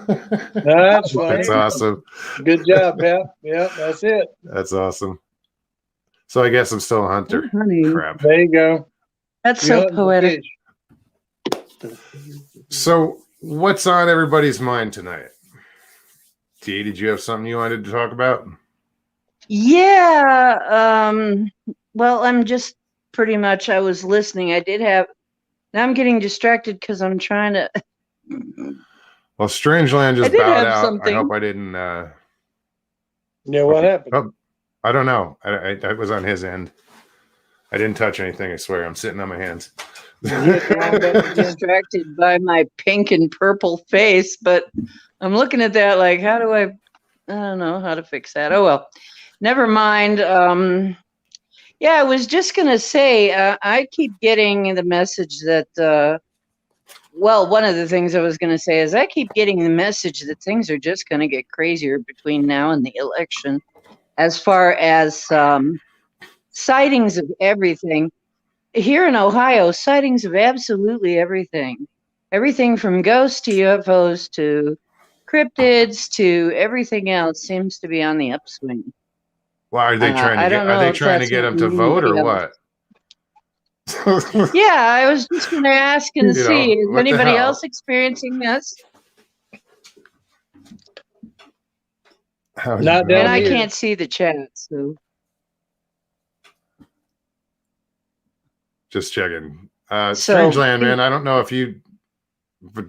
That's funny. That's awesome. Good job, Pep. Yeah, that's it. That's awesome. So I guess I'm still a hunter. Oh, honey. Crap. There you go. That's You're so hunting for poetic. fish. So what's on everybody's mind tonight? T, did you have something you wanted to talk about? Yeah. Well, I'm just pretty much, I was listening. I did have, now I'm getting distracted because I'm trying to. Well, Strangeland just I did bowed have out. something. I hope I didn't. Yeah, what happened? Oh, I don't know. I was on his end. I didn't touch anything. I swear. I'm sitting on my hands. I'm distracted by my pink and purple face, but I'm looking at that like, how do I don't know how to fix that. Oh, well, never mind. Yeah, I was just going to say, I keep getting the message that, well, one of the things I was going to say is I keep getting the message that things are just going to get crazier between now and the election as far as sightings of everything. Here in Ohio, sightings of absolutely everything. Everything from ghosts to UFOs to cryptids to everything else seems to be on the upswing. Why are they trying to get? Are they trying to get him to vote or what? Yeah, I was just going to ask and see, is anybody else experiencing this? Not down and I here. can't see the chat, so. Just checking. Strangeland, man. I don't know if there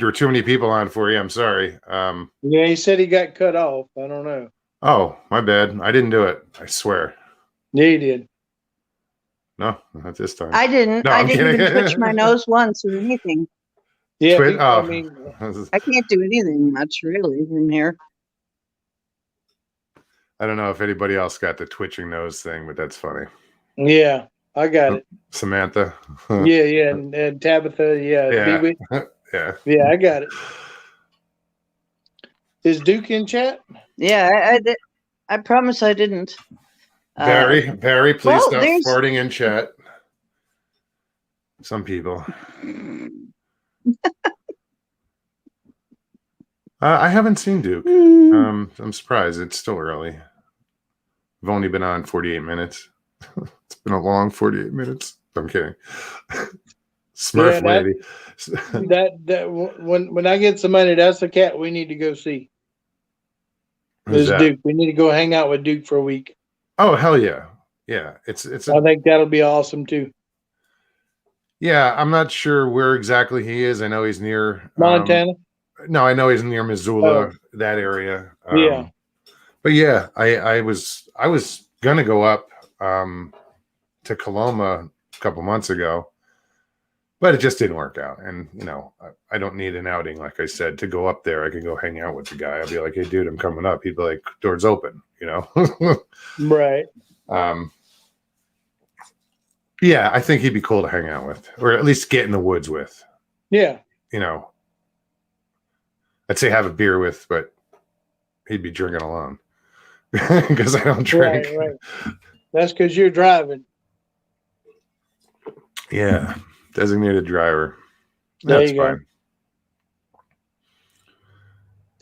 were too many people on for you. I'm sorry. Yeah, he said he got cut off. I don't know. Oh, my bad. I didn't do it. I swear. Yeah, he did. No, not this time. I didn't. No, I I'm didn't kidding. even twitch my nose once or anything. Yeah, I I mean, I can't do anything much really in here. I don't know if anybody else got the twitching nose thing, but that's funny. yeah, I got it. Samantha. Yeah, and Tabitha. Yeah, yeah, I got it. Is Duke in chat? Yeah, I promise I didn't. Barry, please stop farting in chat. Some people. I haven't seen Duke. I'm surprised. It's still early. I've only been on 48 minutes. It's been a long 48 minutes. I'm kidding. Smurf lady. That when I get some money, that's the cat we need to go see. Who's that? Duke. We need to go hang out with Duke for a week. Oh, hell yeah. Yeah. I think that'll be awesome too. Yeah, I'm not sure where exactly he is. I know he's near Montana. No, I know he's near Missoula, that area. Yeah. But yeah, I was gonna go up to Coloma a couple months ago, but it just didn't work out. And I don't need an outing, like I said, to go up there. I can go hang out with the guy. I'll be like, hey dude, I'm coming up. He'd be like, doors open, Right. Yeah, I think he'd be cool to hang out with, or at least get in the woods with. Yeah. I'd say have a beer with, but he'd be drinking alone because I don't drink. Right. That's because you're driving. Yeah, designated driver. That's fine.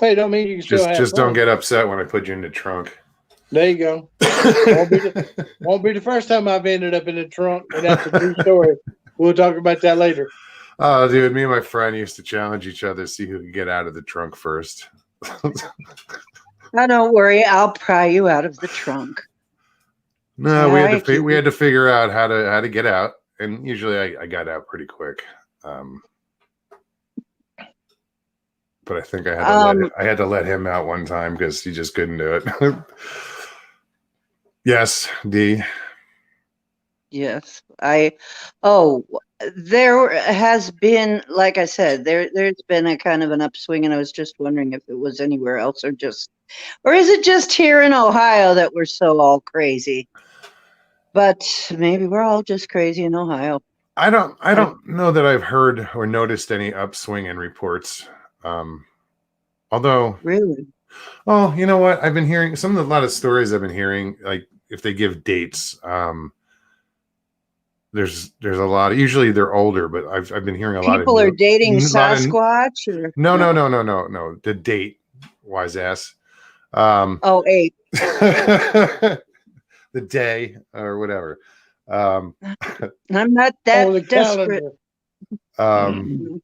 Hey, don't mean you can still have just fun. Don't get upset when I put you in the trunk. There you go. Won't be the first time I've ended up in the trunk, and that's a true story. We'll talk about that later. Oh, dude, me and my friend used to challenge each other to see who could get out of the trunk first. Now, don't worry, I'll pry you out of the trunk. No, we had to figure out how to get out, and usually I got out pretty quick. But I think I had to let him out one time because he just couldn't do it. Yes, D. Yes. There has been, like I said, there's been a kind of an upswing, and I was just wondering if it was anywhere else or is it just here in Ohio that we're so all crazy? But maybe we're all just crazy in Ohio. I don't know that I've heard or noticed any upswing in reports. Although, Really? well, you know what? I've been hearing a lot of stories I've been hearing, like if they give dates, there's a lot of, usually they're older, but I've been hearing a lot of People are dating a lot of- Sasquatch or no, the date, wise ass. Oh, 8. The day or whatever. I'm not that the desperate. calendar.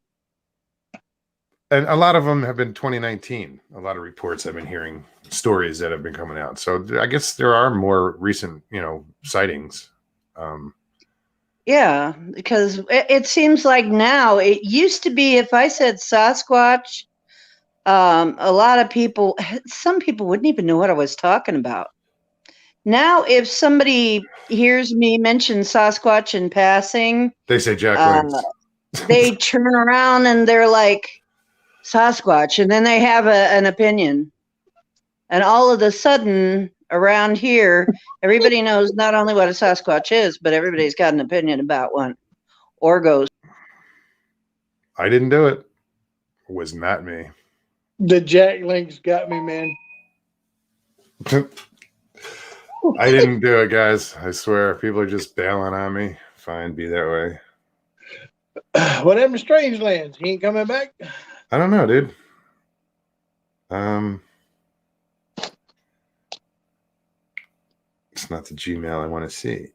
And a lot of them have been 2019. A lot of reports I've been hearing, stories that have been coming out. So I guess there are more recent, sightings. Yeah, because it seems like now, it used to be if I said Sasquatch, a lot of people, some people wouldn't even know what I was talking about. Now, if somebody hears me mention Sasquatch in passing, They say Jack Lynch. they turn around and they're like, Sasquatch, and then they have an opinion. And all of a sudden, around here, everybody knows not only what a Sasquatch is, but everybody's got an opinion about one. Or goes. I didn't do it. It was not me. The Jack Link's got me, man. I didn't do it, guys. I swear. People are just bailing on me. Fine, be that way. What happened to Strange Lands? He ain't coming back? I don't know, dude. It's not the Gmail I want to see.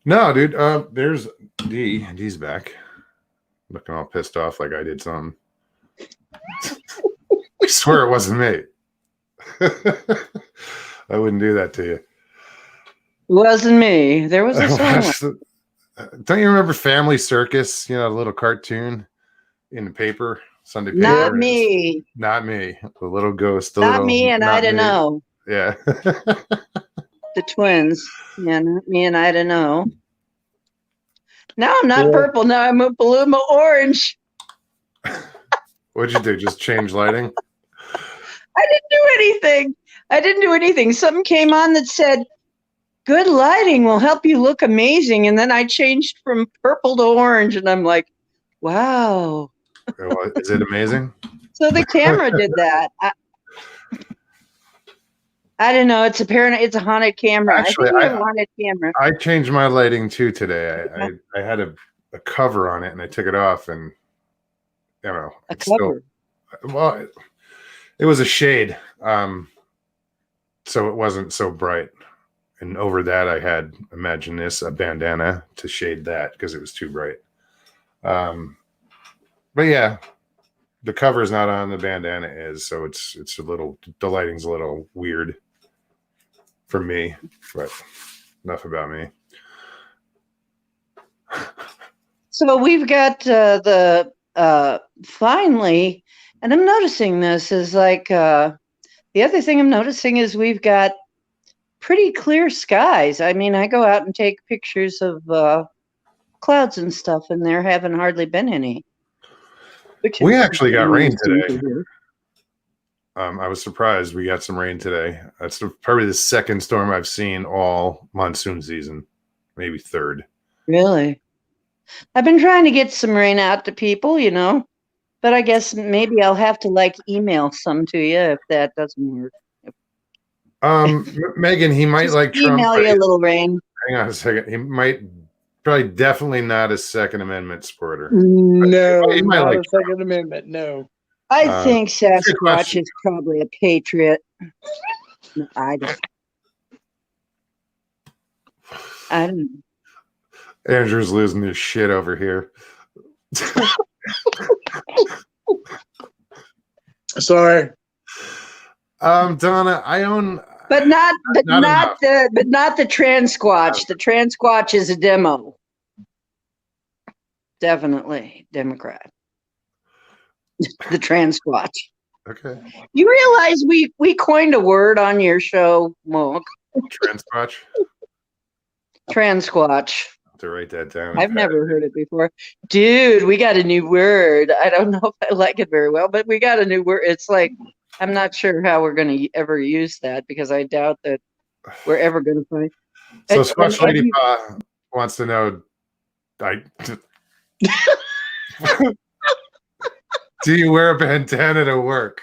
No, dude. There's D. D's back. Looking all pissed off like I did something. I swear it wasn't me. I wouldn't do that to you. It wasn't me. There was a song. Don't you remember Family Circus? The little cartoon in the paper, Sunday paper. Not me. Not me. The little ghost. Not me and I don't know. Yeah. The twins. Yeah, not me and I don't know. Now I'm not purple. Now I'm a Paluma orange. What'd you do? Just change lighting? I didn't do anything. Something came on that said, good lighting will help you look amazing. And then I changed from purple to orange. And I'm like, wow. Is it amazing? So the camera did that. I don't know. It's a haunted camera. Actually, I think we have a haunted camera. I changed my lighting too today. I had a cover on it and I took it off, and a cover. Well, it was a shade, so it wasn't so bright. And over that, I had, imagine this, a bandana to shade that because it was too bright. But yeah, the cover is not on, the bandana is, so it's a little, the lighting's a little weird for me, but enough about me. So we've got the finally, and I'm noticing this is like the other thing I'm noticing is we've got pretty clear skies. I mean, I go out and take pictures of clouds and stuff, and there haven't hardly been any. We actually got rain today. I was surprised we got some rain today. That's probably the second storm I've seen all monsoon season, maybe third. Really? I've been trying to get some rain out to people, but I guess maybe I'll have to email some to you if that doesn't work. Megan, he might just like email Trump. You a little rain. Hang on a second. He might probably definitely not a Second Amendment supporter. No, he might not like a Second Amendment. No. I think Sasquatch is probably a patriot. No, I don't know. Andrew's losing his shit over here. Sorry. Donna, I own, but not the Transquatch. No. The Transquatch is a demo. Definitely Democrat. The trans squatch. Okay. You realize we coined a word on your show, Moak. Transcotch. Trans squatch. To write that down. I've never heard it before. Dude, we got a new word. I don't know if I like it very well, but we got a new word. It's like, I'm not sure how we're going to ever use that because I doubt that we're ever going to find. So And- Squash and Lady you- Pa wants to know, do you wear a bandana to work?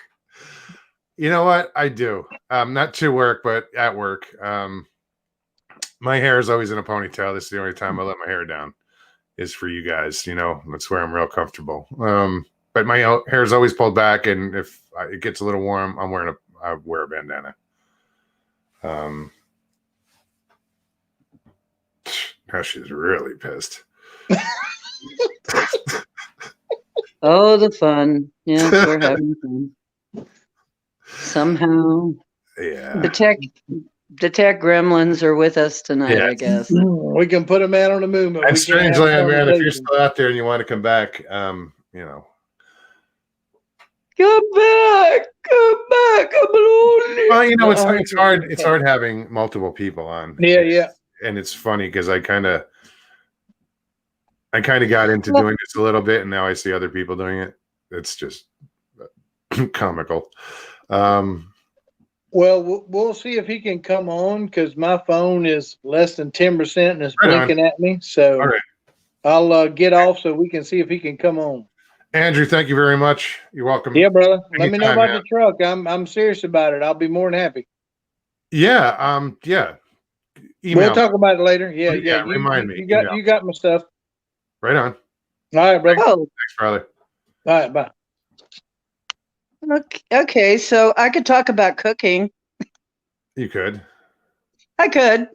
You know what? I do. Not to work, but at work. My hair is always in a ponytail. This is the only time I let my hair down. Is for you guys. You know, that's where I'm real comfortable. But my hair is always pulled back, and if it gets a little warm, I wear a bandana. Now she's really pissed. Oh, the fun. Yes, we're having fun. Somehow. Yeah. The tech gremlins are with us tonight, Yeah. I guess. We can put them out on the moon. But And we can't have strangely, man, if you're conversation. still out there and you want to come back, you know. Come back. I'm lonely. Well, you know, it's Oh, hard. okay. It's hard having multiple people on. Yeah. And it's funny because I kind of got into doing this a little bit, and now I see other people doing it. It's just comical. Well, we'll see if he can come on because my phone is less than 10% and it's Right on. blinking at me. So All right. I'll get off so we can see if he can come on. Andrew, thank you very much. You're welcome. Yeah, brother. Let me know Anytime, about man. the truck. I'm serious about it. I'll be more than happy. Yeah. Yeah. Email. We'll talk about it later. Yeah. Yeah, remind me. Email. You got my stuff. Right on. All right, brother. Oh, Thanks, brother. All right, bye. okay. So I could talk about cooking. You could. I could,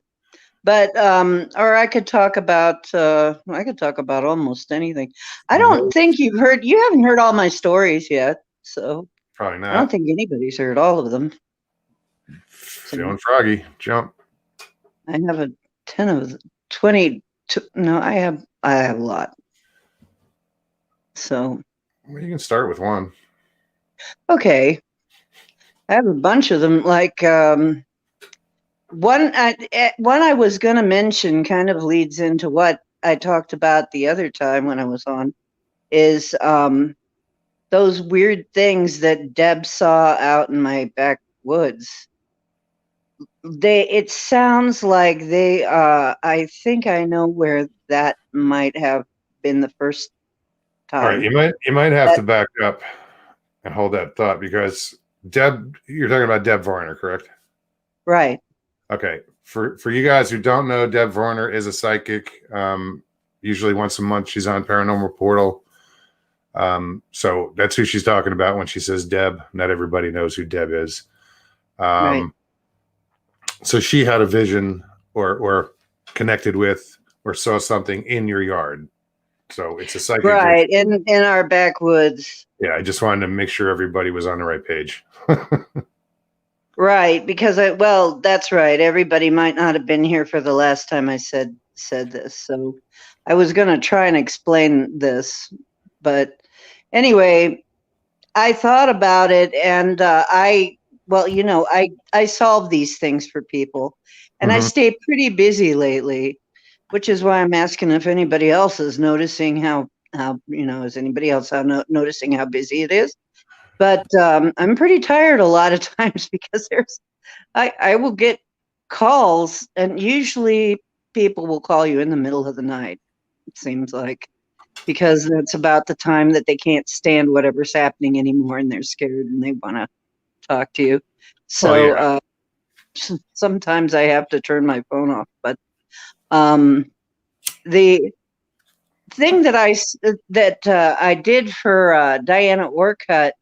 but or I could talk about almost anything. I don't think you haven't heard all my stories yet, so Probably not. I don't think anybody's heard all of them. Feeling froggy. Jump. I have 20. No, I have a lot. So Well, you can start with one. okay, I have a bunch of them. Like one I was going to mention kind of leads into what I talked about the other time when I was on, is those weird things that Deb saw out in my backwoods. It sounds like I think I know where that might have been the first time. All right, you might have to back up and hold that thought because Deb, you're talking about Deb Varner, correct? Right. Okay. For you guys who don't know, Deb Varner is a psychic. Usually once a month, she's on Paranormal Portal. So that's who she's talking about when she says Deb. Not everybody knows who Deb is. Right. So she had a vision or connected with or saw something in your yard. So it's a psychic. Right. In our backwoods. Yeah. I just wanted to make sure everybody was on the right page. Right. Because that's right. Everybody might not have been here for the last time I said this. So I was going to try and explain this, but anyway, I thought about it and I solve these things for people and I stay pretty busy lately, which is why I'm asking if anybody else is noticing how is anybody else noticing how busy it is? But I'm pretty tired a lot of times because I will get calls and usually people will call you in the middle of the night, it seems like, because that's about the time that they can't stand whatever's happening anymore and they're scared and they want to talk to you. So sometimes I have to turn my phone off. But the thing that I did for Diana Orcutt,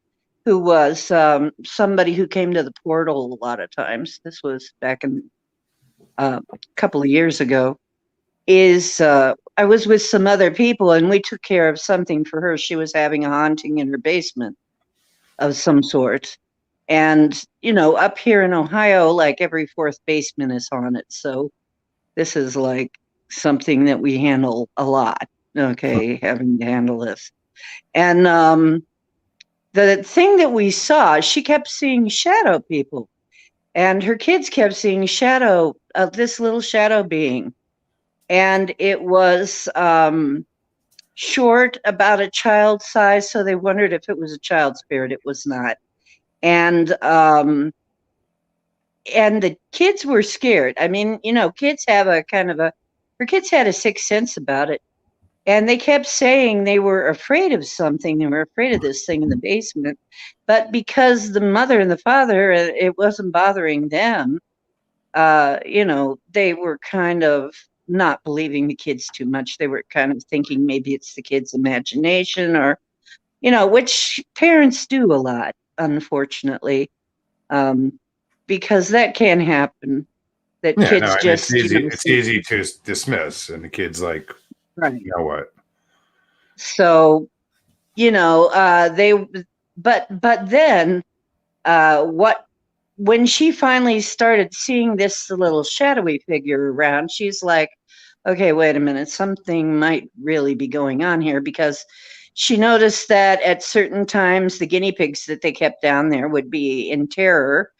who was somebody who came to the portal a lot of times, this was back in a couple of years ago, is I was with some other people and we took care of something for her. She was having a haunting in her basement of some sort. And, up here in Ohio, like every fourth basement is haunted. So this is like something that we handle a lot. Okay, having to handle this. And the thing that we saw, she kept seeing shadow people, and her kids kept seeing shadow of this little shadow being. And it was short, about a child size, so they wondered if it was a child spirit. It was not. And the kids were scared. I mean, kids have her kids had a sixth sense about it. And they kept saying they were afraid of something. They were afraid of this thing in the basement. But because the mother and the father, it wasn't bothering them, they were kind of not believing the kids too much. They were kind of thinking maybe it's the kids' imagination, or, which parents do a lot, unfortunately, because that can happen. That Yeah, kids no, I mean, just, it's easy to dismiss, and the kid's like, right. you know what? So, but then, when she finally started seeing this little shadowy figure around, she's like, okay, wait a minute, something might really be going on here, because she noticed that at certain times the guinea pigs that they kept down there would be in terror.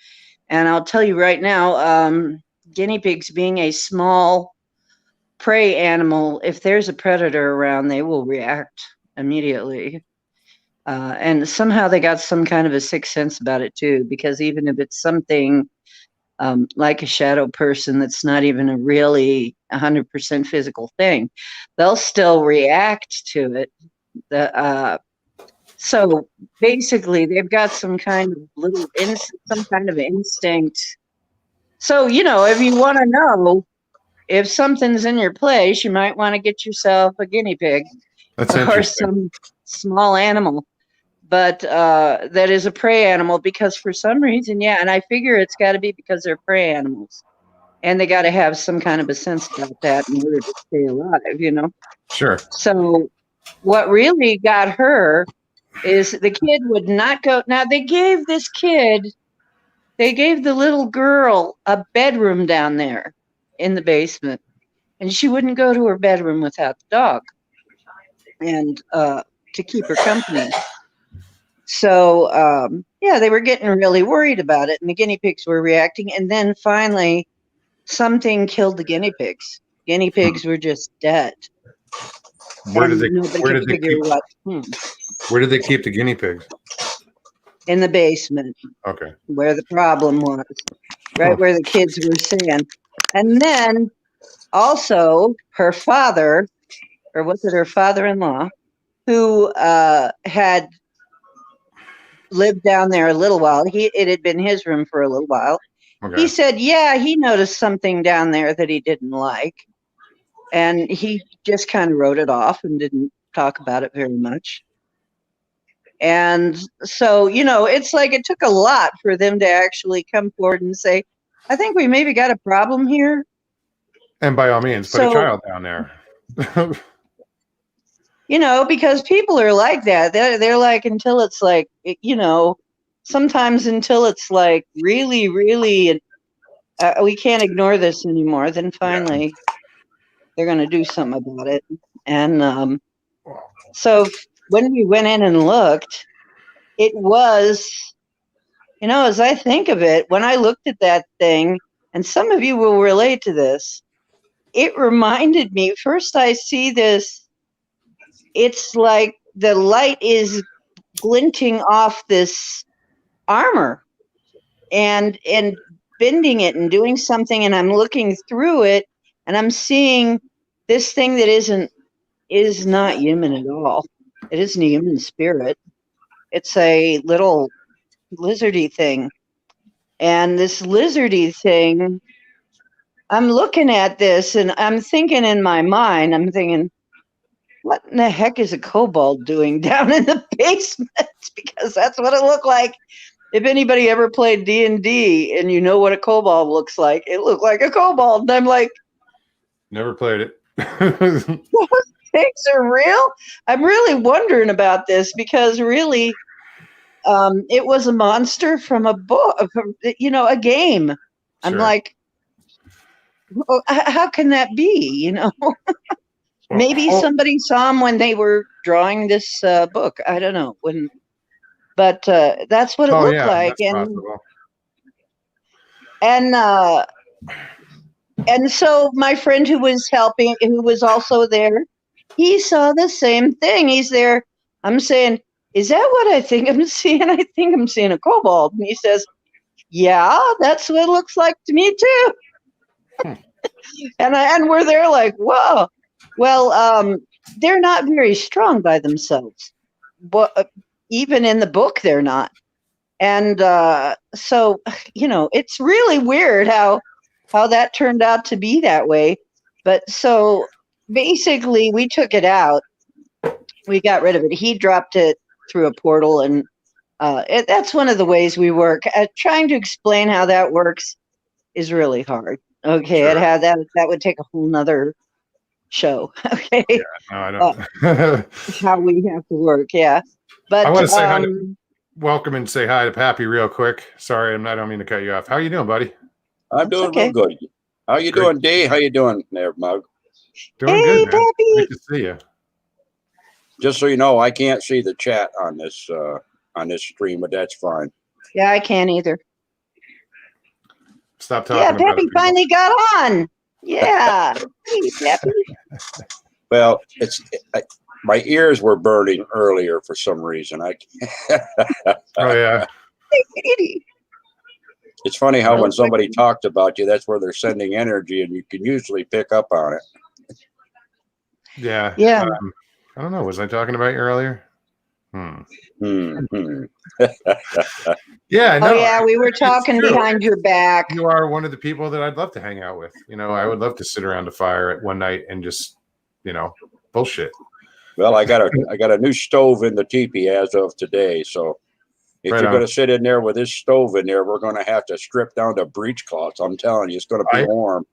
And I'll tell you right now, guinea pigs, being a small prey animal, if there's a predator around, they will react immediately. And somehow they got some kind of a sixth sense about it too, because even if it's something like a shadow person that's not even a really 100% physical thing, they'll still react to it. So basically, they've got some kind of instinct. So, if you want to know if something's in your place, you might want to get yourself a guinea pig That's or interesting. some small animal, but that is a prey animal, because for some reason, and I figure it's got to be because they're prey animals, and they got to have some kind of a sense about that in order to stay alive, Sure. So what really got her is the kid would not go. Now they gave the little girl a bedroom down there in the basement, and she wouldn't go to her bedroom without the dog, and to keep her company. So they were getting really worried about it, and the guinea pigs were reacting. And then finally, something killed the guinea pigs. Guinea pigs were just dead. Where did Nobody could figure what. Where did they keep the guinea pigs? In the basement. Okay. Where the problem was, right where the kids were saying. And then also her father, or was it her father-in-law, who had lived down there a little while. It had been his room for a little while. Okay. He said, he noticed something down there that he didn't like. And he just kind of wrote it off and didn't talk about it very much. And so, it's like it took a lot for them to actually come forward and say, I think we maybe got a problem here. And by all means, put a child down there. Because people are like that. They're like, until it's like, sometimes until it's like really, really, we can't ignore this anymore. Then finally, they're going to do something about it. And so when we went in and looked, it was, as I think of it, when I looked at that thing, and some of you will relate to this, it reminded me, first I see this, it's like the light is glinting off this armor and bending it and doing something, and I'm looking through it and I'm seeing this thing that is not human at all. It isn't a human spirit. It's a little lizardy thing. And this lizardy thing, I'm looking at this and I'm thinking in my mind, I'm thinking, what in the heck is a kobold doing down in the basement? Because that's what it looked like. If anybody ever played D&D and you know what a kobold looks like, it looked like a kobold. And I'm like, never played it. Those things are real? I'm really wondering about this, because really, it was a monster from a book, a game. Sure. I'm like, well, how can that be? Maybe somebody saw them when they were drawing this book. I don't know. but that's what it Oh looked yeah, like. that's possible. And so my friend who was helping, who was also there, he saw the same thing. He's there. I'm saying, is that what I think I'm seeing? I think I'm seeing a kobold. And he says, yeah, that's what it looks like to me too. And we're there like, whoa. Well, they're not very strong by themselves. But even in the book, they're not. And so, it's really weird how that turned out to be that way. But so basically, we took it out. We got rid of it. He dropped it through a portal, and that's one of the ways we work. Trying to explain how that works is really hard. Okay, Sure. it had that would take a whole nother show. Okay, Yeah, no, I don't. how we have to work. Yeah, but I want to say hi to, welcome and say hi to Pappy real quick. Sorry, I don't mean to cut you off. How you doing, buddy? I'm doing okay. real good. How you doing, Dee? How you doing there, Mug? Doing Hey, good, man. Pappy. Great to see you. Just so you know, I can't see the chat on this stream, but that's fine. Yeah, I can't either. Stop talking. Yeah, about Pappy it, people. finally got on. Yeah, hey, Pappy. Well, my ears were burning earlier for some reason. Oh yeah. It's funny how Well, when somebody talked about you, that's where they're sending energy, and you can usually pick up on it. Yeah. Yeah. I don't know. Was I talking about you earlier? Yeah. No. Oh yeah, we were talking behind your back. You are one of the people that I'd love to hang out with. I would love to sit around a fire at one night and just, bullshit. Well, I got a new stove in the teepee as of today, so if Right you're on. going to sit in there with this stove in there, we're going to have to strip down to breech cloths. I'm telling you, it's going to be warm.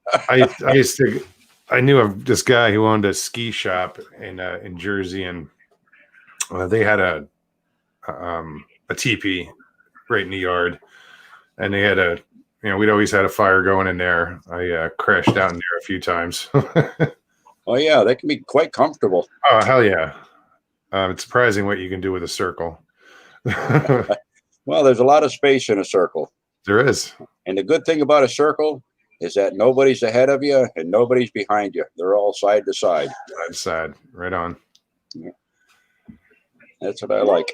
I knew of this guy who owned a ski shop in Jersey, and they had a teepee right in the yard, and they had we'd always had a fire going in there. I crashed out in there a few times. Oh yeah, they can be quite comfortable. Oh hell yeah! It's surprising what you can do with a circle. Well, there's a lot of space in a circle. There is. And the good thing about a circle is that nobody's ahead of you and nobody's behind you. They're all side to side. Side to side. Right on. Yeah. That's what I like.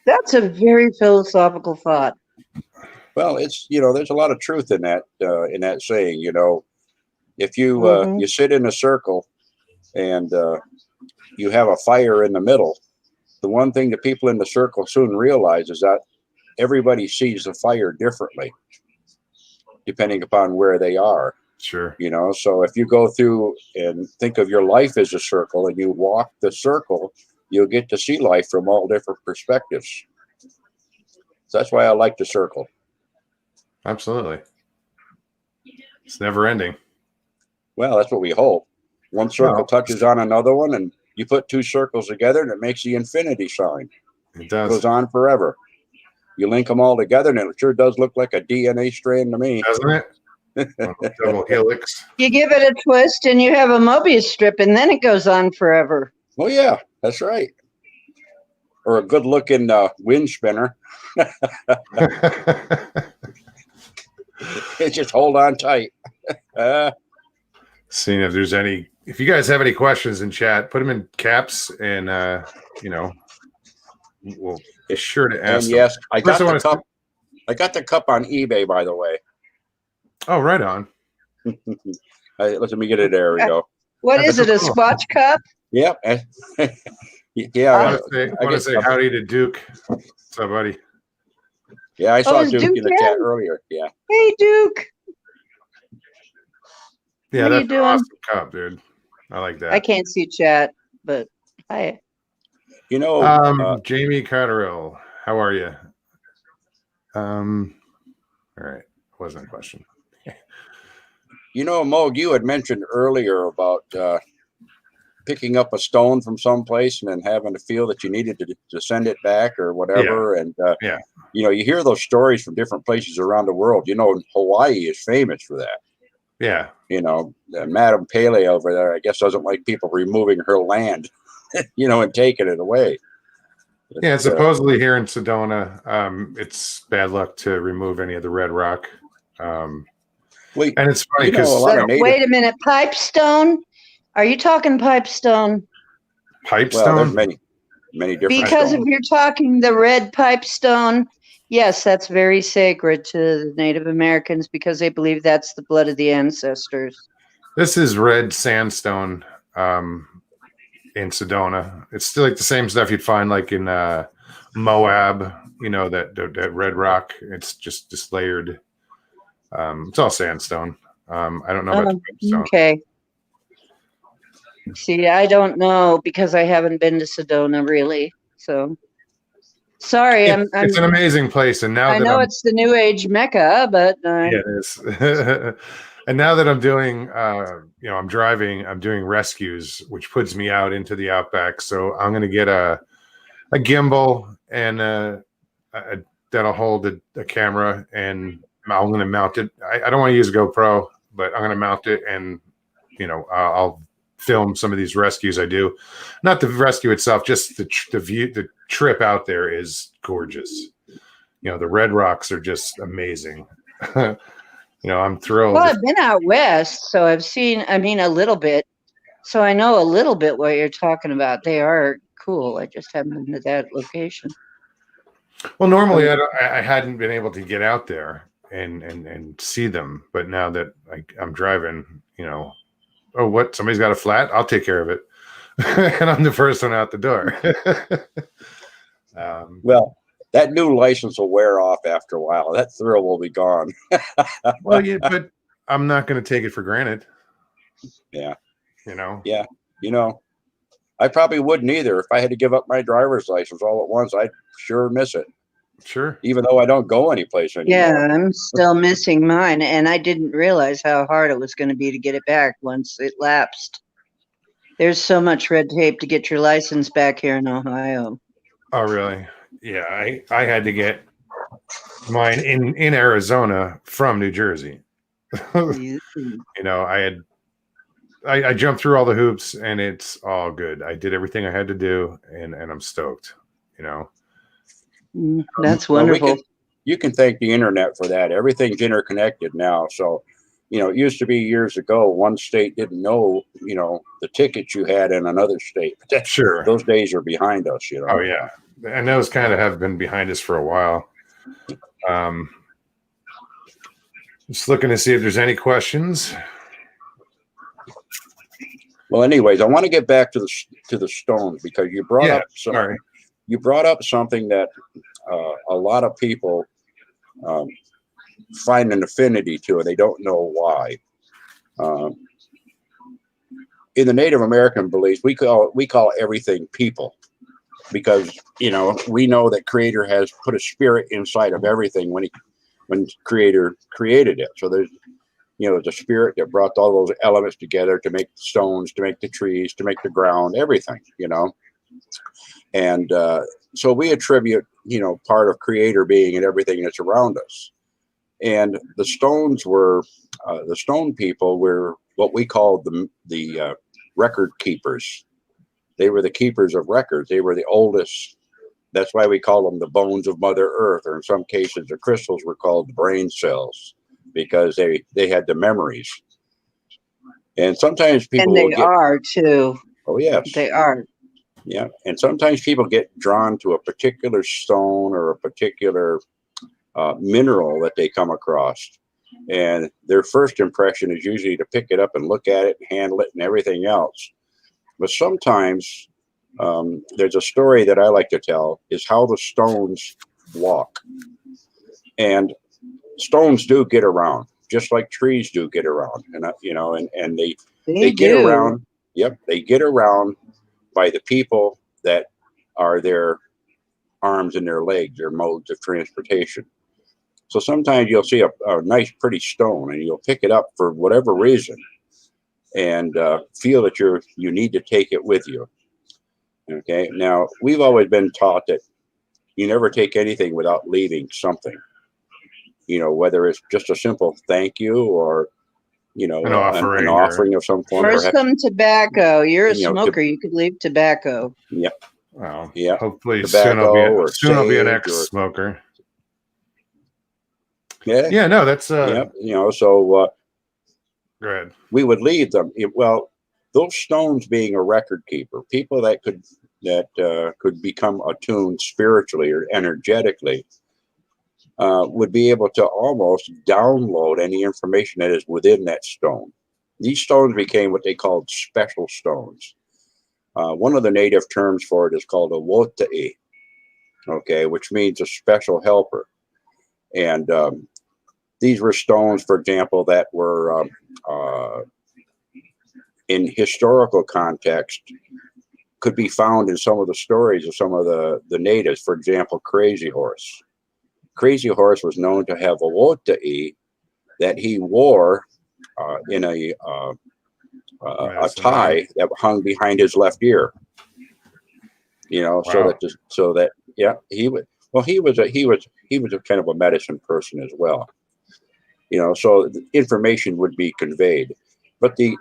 That's a very philosophical thought. Well, it's there's a lot of truth in that saying. If you you sit in a circle and you have a fire in the middle, the one thing that people in the circle soon realize is that everybody sees the fire differently, depending upon where they are. Sure. So if you go through and think of your life as a circle and you walk the circle, you'll get to see life from all different perspectives. So that's why I like the circle. Absolutely. It's never ending. Well, that's what we hope. One circle touches on another one, and you put two circles together, and it makes the infinity sign. It does. It goes on forever. You link them all together, and it sure does look like a DNA strand to me. Doesn't it? Double helix. You give it a twist, and you have a Mobius strip, and then it goes on forever. Oh yeah, that's right. Or a good-looking wind spinner. Just hold on tight. Seeing if you guys have any questions in chat, put them in caps, and we'll be sure to ask. And yes, them. I got the cup. I got the cup on eBay, by the way. Oh, right on. Let me get it. There we go. What is it? A Squatch cup? Yep. Yeah. I want to say howdy to Duke. What's up, buddy? Yeah, I saw Duke in the chat earlier. Yeah. Hey, Duke. Yeah, what are that's you doing? an awesome cup, dude. I like that. I can't see chat, but hi. Jamie Cotterill, how are you? All right, wasn't a question. Moog, you had mentioned earlier about picking up a stone from someplace and then having to feel that you needed to send it back or whatever. Yeah. And, you hear those stories from different places around the world. Hawaii is famous for that. Yeah. Madame Pele over there, I guess, doesn't like people removing her land, and taking it away. Yeah, supposedly here in Sedona, it's bad luck to remove any of the red rock. And it's funny because wait a minute, pipestone? Are you talking pipestone? Pipestone? Well, there's many different. Because stones. if you're talking the red pipestone, yes, that's very sacred to the Native Americans because they believe that's the blood of the ancestors. This is red sandstone in Sedona. It's still like the same stuff you'd find like in Moab, you know, that red rock. It's just layered. It's all sandstone. I don't know about the pipestone. Okay. See, I don't know because I haven't been to Sedona really. So sorry, it's an amazing place, and now I know it's the New Age Mecca, but yeah, it is. And now that I'm doing, I'm driving, I'm doing rescues, which puts me out into the outback. So I'm going to get a gimbal and that'll hold a camera, and I'm going to mount it. I don't want to use a GoPro, but I'm going to mount it, and I'll film some of these rescues I do. Not the rescue itself, just the view. The trip out there is gorgeous. The red rocks are just amazing. I'm thrilled. Well, I've been out west, so I've seen, a little bit. So I know a little bit what you're talking about. They are cool. I just haven't been to that location. Well, normally I hadn't been able to get out there and see them. But now that I'm driving, oh, what? Somebody's got a flat? I'll take care of it. And I'm the first one out the door. Well, that new license will wear off after a while. That thrill will be gone. Well, yeah, but I'm not going to take it for granted. Yeah. Yeah. I probably wouldn't either. If I had to give up my driver's license all at once, I'd sure miss it. Sure. Even though I don't go anyplace anymore. Yeah, I'm still missing mine. And I didn't realize how hard it was going to be to get it back once it lapsed. There's so much red tape to get your license back here in Ohio. Oh, really? Yeah, I had to get mine in Arizona from New Jersey. I jumped through all the hoops, and it's all good. I did everything I had to do, and I'm stoked. That's wonderful. Well, you can thank the internet for that. Everything's interconnected now. So, it used to be years ago, one state didn't know, the tickets you had in another state. But sure, those days are behind us. Oh yeah, and those kind of have been behind us for a while. Just looking to see if there's any questions. Well, anyways, I want to get back to the stones because you brought up something. You brought up something that a lot of people find an affinity to, and they don't know why. In the Native American beliefs, we call everything people, because we know that Creator has put a spirit inside of everything when Creator created it. So there's the spirit that brought all those elements together to make the stones, to make the trees, to make the ground, everything. And so we attribute part of Creator being in everything that's around us. And the stones were the stone people were what we called the record keepers. They were the keepers of records. They were the oldest. That's why we call them the bones of Mother Earth, or in some cases the crystals were called the brain cells, because they had the memories. And sometimes people are too. Oh yes, they are. Yeah, and sometimes people get drawn to a particular stone or a particular mineral that they come across, and their first impression is usually to pick it up and look at it, handle it, and everything else. But sometimes there's a story that I like to tell, is how the stones walk. And stones do get around, just like trees do get around, and and they get around. Yep, they get around by the people that are their arms and their legs, their modes of transportation. So sometimes you'll see a nice, pretty stone, and you'll pick it up for whatever reason, and feel that you need to take it with you. Okay. Now, we've always been taught that you never take anything without leaving something. Whether it's just a simple thank you, or an offering of some form. Or some tobacco. You're a smoker. You could leave tobacco. Yep. Well, Yeah. hopefully Tobacco or soon I'll be an sage ex-smoker. Yeah. Yeah, no, that's Yeah. You know, so go ahead. we would leave them. Well, those stones being a record keeper, people that could become attuned spiritually or energetically, would be able to almost download any information that is within that stone. These stones became what they called special stones. One of the native terms for it is called a wota'i, okay, which means a special helper. And these were stones, for example, that were in historical context, could be found in some of the stories of some of the natives. For example, Crazy Horse. Crazy Horse was known to have a wota'i that he wore in a tie that hung behind his left ear. You know, Wow. so that yeah, he was a kind of a medicine person as well. You know, so the information would be conveyed. But the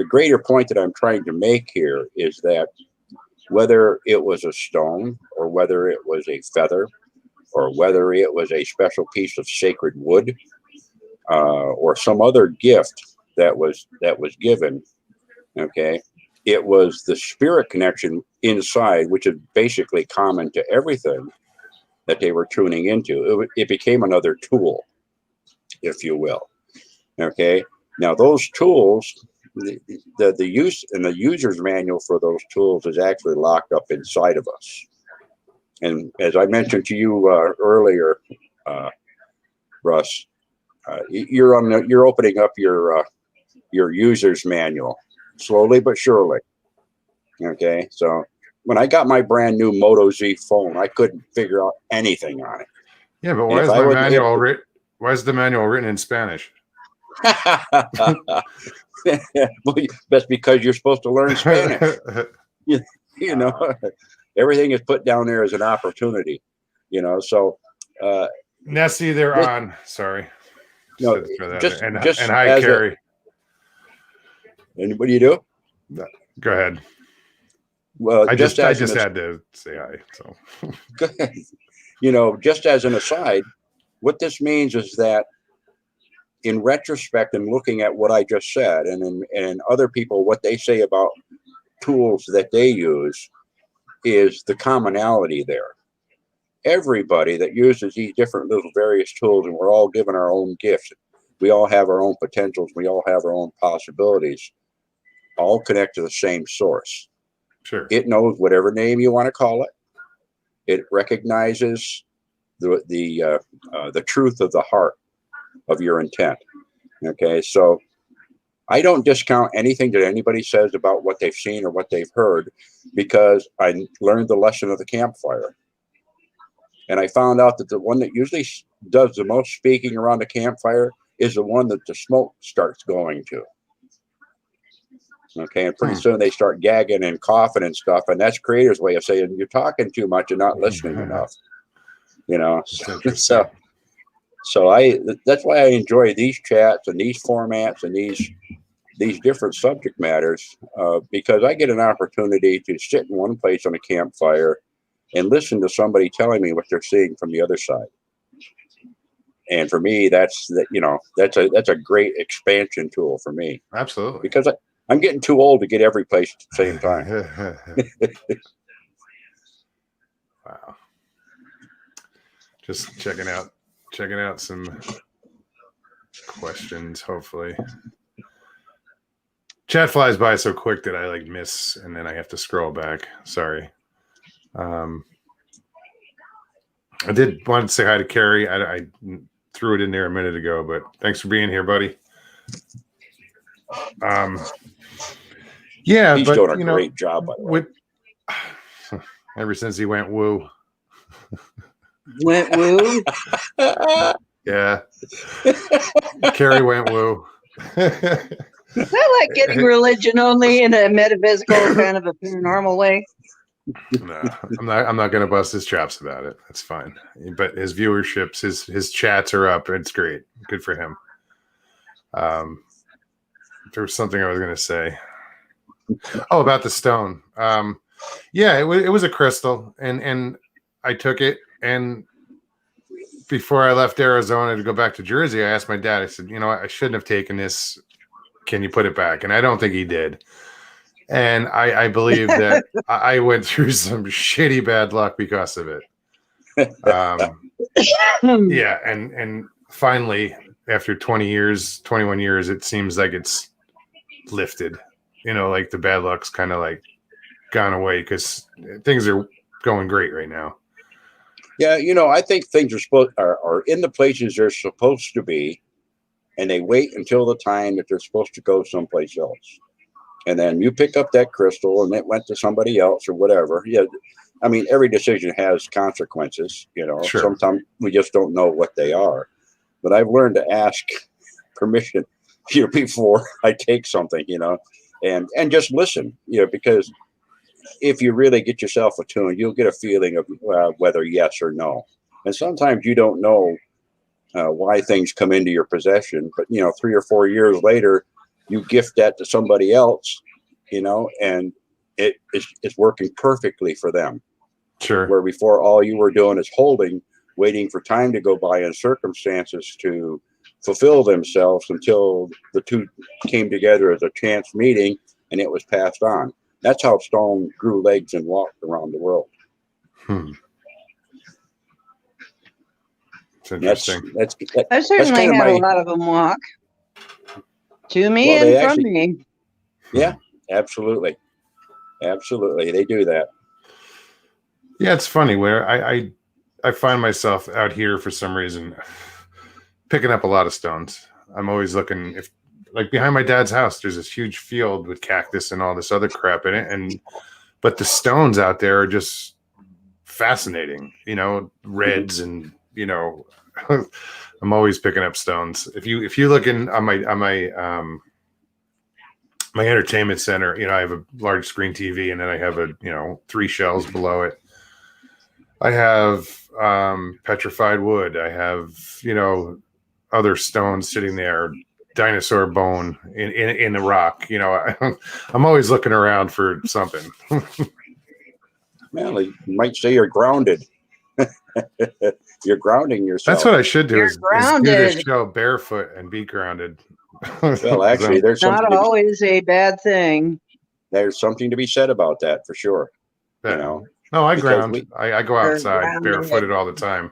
greater point that I'm trying to make here is that whether it was a stone or whether it was a feather or whether it was a special piece of sacred wood or some other gift that was given, okay, it was the spirit connection inside, which is basically common to everything that they were tuning into. It became another tool, if you will. Okay. Now those tools, the use and the user's manual for those tools is actually locked up inside of us. And as I mentioned to you earlier, Russ, you're opening up your user's manual slowly but surely. Okay, so when I got my brand new Moto Z phone, I couldn't figure out anything on it. Yeah, but why is my manual written? Why is the manual written in Spanish? Well, that's because you're supposed to learn Spanish. You know, everything is put down there as an opportunity. You know, so Nessie, they're on. Sorry. No, just and hi, Carrie. And what do you do? Go ahead. Well, I just had to say hi. So, you know, just as an aside, what this means is that in retrospect and looking at what I just said, and other people, what they say about tools that they use, is the commonality there. Everybody that uses these different little various tools, and we're all given our own gifts. We all have our own potentials. We all have our own possibilities. All connect to the same source. Sure. It knows whatever name you want to call it. It recognizes the truth of the heart of your intent. Okay, so I don't discount anything that anybody says about what they've seen or what they've heard, because I learned the lesson of the campfire. And I found out that the one that usually does the most speaking around the campfire is the one that the smoke starts going to. Okay, and pretty soon they start gagging and coughing and stuff, and that's Creator's way of saying you're talking too much and not listening enough. You know, so that's why I enjoy these chats and these formats and these different subject matters, because I get an opportunity to sit in one place on a campfire and listen to somebody telling me what they're seeing from the other side. And for me, that's a great expansion tool for me. Absolutely. Because I'm getting too old to get every place at the same time. Wow. Just checking out some questions, hopefully. Chat flies by so quick that I miss, and then I have to scroll back. Sorry. I did want to say hi to Carrie. I threw it in there a minute ago, but thanks for being here, buddy. Yeah, he's doing a great job, by the way. Ever since he went woo. Went woo? Yeah. Carrie went woo. Is that like getting religion only in a metaphysical kind of a paranormal way? No, I'm not going to bust his chops about it. That's fine. But his viewerships, his chats are up. It's great. Good for him. There was something I was going to say. Oh, about the stone. Yeah, it was a crystal, and I took it, and before I left Arizona to go back to Jersey, I asked my dad. I said, you know, I shouldn't have taken this. Can you put it back? And I don't think he did. And I believe that I went through some shitty bad luck because of it. Yeah, and finally, after 20 years, 21 years, it seems like it's lifted. You know, like the bad luck's kind of like gone away because things are going great right now. Yeah, I think things are in the places they're supposed to be, and they wait until the time that they're supposed to go someplace else. And then you pick up that crystal and it went to somebody else or whatever. Yeah. I mean, every decision has consequences, Sure. Sometimes we just don't know what they are. But I've learned to ask permission before I take something, and just listen, because if you really get yourself attuned, you'll get a feeling of whether yes or no. And sometimes you don't know why things come into your possession, but 3 or 4 years later, you gift that to somebody else, and it's working perfectly for them. Sure. Where before all you were doing is holding, waiting for time to go by and circumstances to fulfill themselves until the two came together as a chance meeting and it was passed on. That's how stone grew legs and walked around the world. It's interesting. I certainly had a lot of them walk to me and from me. Yeah, absolutely. Absolutely. They do that. Yeah, it's funny where I find myself out here for some reason picking up a lot of stones. I'm always looking like behind my dad's house, there's this huge field with cactus and all this other crap in it. But the stones out there are just fascinating, reds and, I'm always picking up stones. If you look in on my entertainment center, I have a large screen TV and then I have 3 shelves below it. I have petrified wood. I have, other stones sitting there, dinosaur bone in the rock. I'm always looking around for something. Well, you might say you're grounded. You're grounding yourself. That's what I should do is do this show barefoot and be grounded. Well, actually, there's not always a bad thing. There's something to be said about that for sure. Yeah. No, I ground. I go outside barefooted all the time.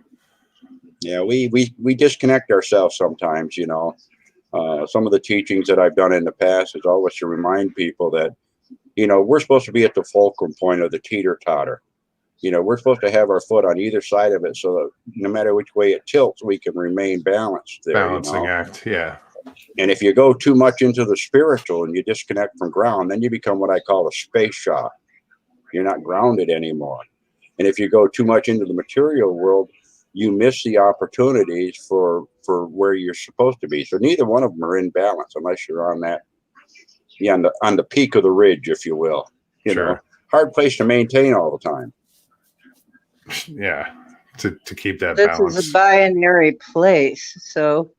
Yeah, we disconnect ourselves sometimes, Some of the teachings that I've done in the past is always to remind people that, we're supposed to be at the fulcrum point of the teeter-totter. We're supposed to have our foot on either side of it so that no matter which way it tilts, we can remain balanced there. Balancing act, yeah. And if you go too much into the spiritual and you disconnect from ground, then you become what I call a space shot. You're not grounded anymore. And if you go too much into the material world, you miss the opportunities for where you're supposed to be. So neither one of them are in balance unless you're on that, on the peak of the ridge, if you will. Sure. Hard place to maintain all the time. Yeah, to keep that this balance. This is a binary place. So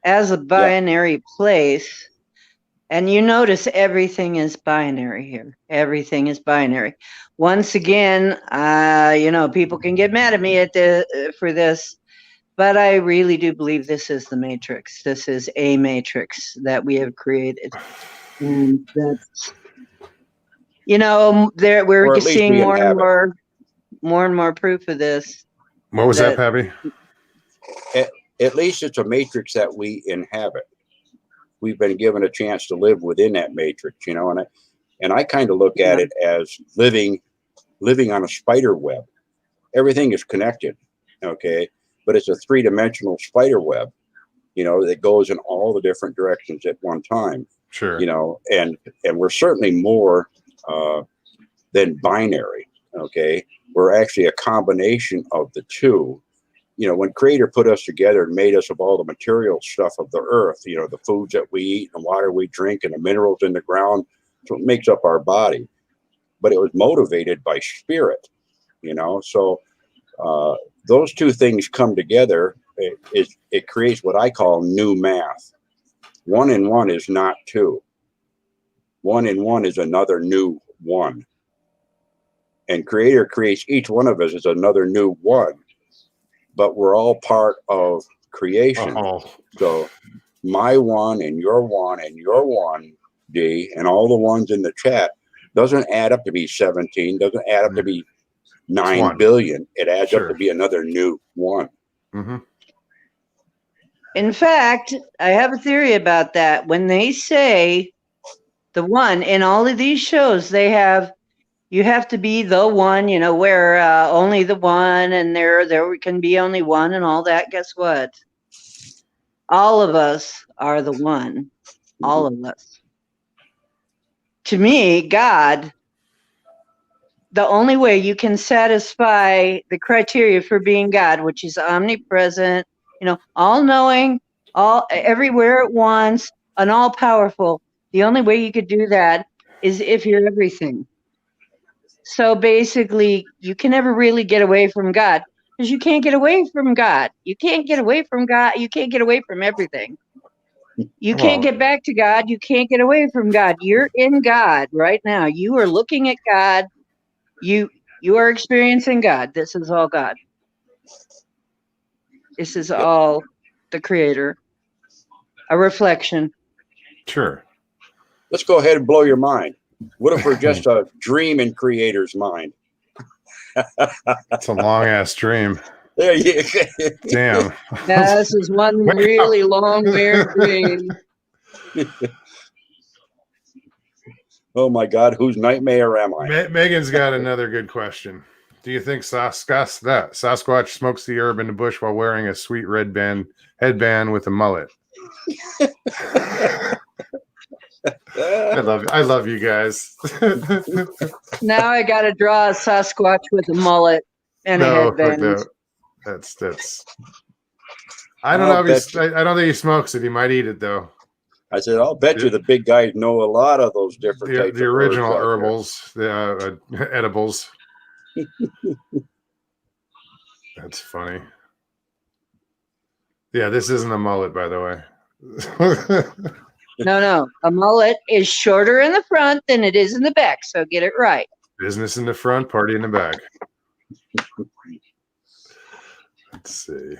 as a binary place, and you notice everything is binary here. Everything is binary. Once again, people can get mad at me for this, but I really do believe this is the matrix. This is a matrix that we have created. And that's, we're seeing more and more proof of this. What was that, Pappy? At least it's a matrix that we inhabit. We've been given a chance to live within that matrix, and I kind of look at it as living on a spider web. Everything is connected, okay? But it's a 3-dimensional spider web, that goes in all the different directions at one time. Sure. And we're certainly more than binary, okay? We're actually a combination of the two. When Creator put us together and made us of all the material stuff of the earth, the foods that we eat and the water we drink and the minerals in the ground, so it makes up our body. But it was motivated by spirit, So those two things come together. It creates what I call new math. 1 and 1 is not 2. 1 and 1 is another new 1. and Creator creates each one of us as another new one, but we're all part of creation. So my one and your one and your one, D, and all the ones in the chat doesn't add up to be 17, doesn't add up to be 9 billion. It adds up to be another new one. Mm-hmm. In fact, I have a theory about that. When they say the one in all of these shows, you have to be the one, where only the one, and there can be only one and all that. Guess what? All of us are the one. All of us. To me, God, the only way you can satisfy the criteria for being God, which is omnipresent, all-knowing, everywhere at once, and all-powerful, the only way you could do that is if you're everything. So basically, you can never really get away from God, because you can't get away from God. You can't get away from God. You can't get away from everything. You can't get back to God. You can't get away from God. You're in God right now. You are looking at God. You are experiencing God. This is all God. This is all the Creator. A reflection. Sure. Let's go ahead and blow your mind. What if we're just a dream in Creator's mind? That's a long ass dream. There you go. Damn. Yeah, this is one really long, weird dream. Oh my God, whose nightmare am I? Megan's got another good question. Do you think Sasquatch smokes the herb in the bush while wearing a sweet red headband with a mullet? I love you guys. Now I got to draw a Sasquatch with a mullet and a headband. No. That's. I don't know. I don't think he smokes it. He might eat it though. I said, I'll bet you the big guys know a lot of those different types the of original herbs, the edibles. That's funny. Yeah, this isn't a mullet, by the way. No. A mullet is shorter in the front than it is in the back, so get it right. Business in the front, party in the back. Let's see.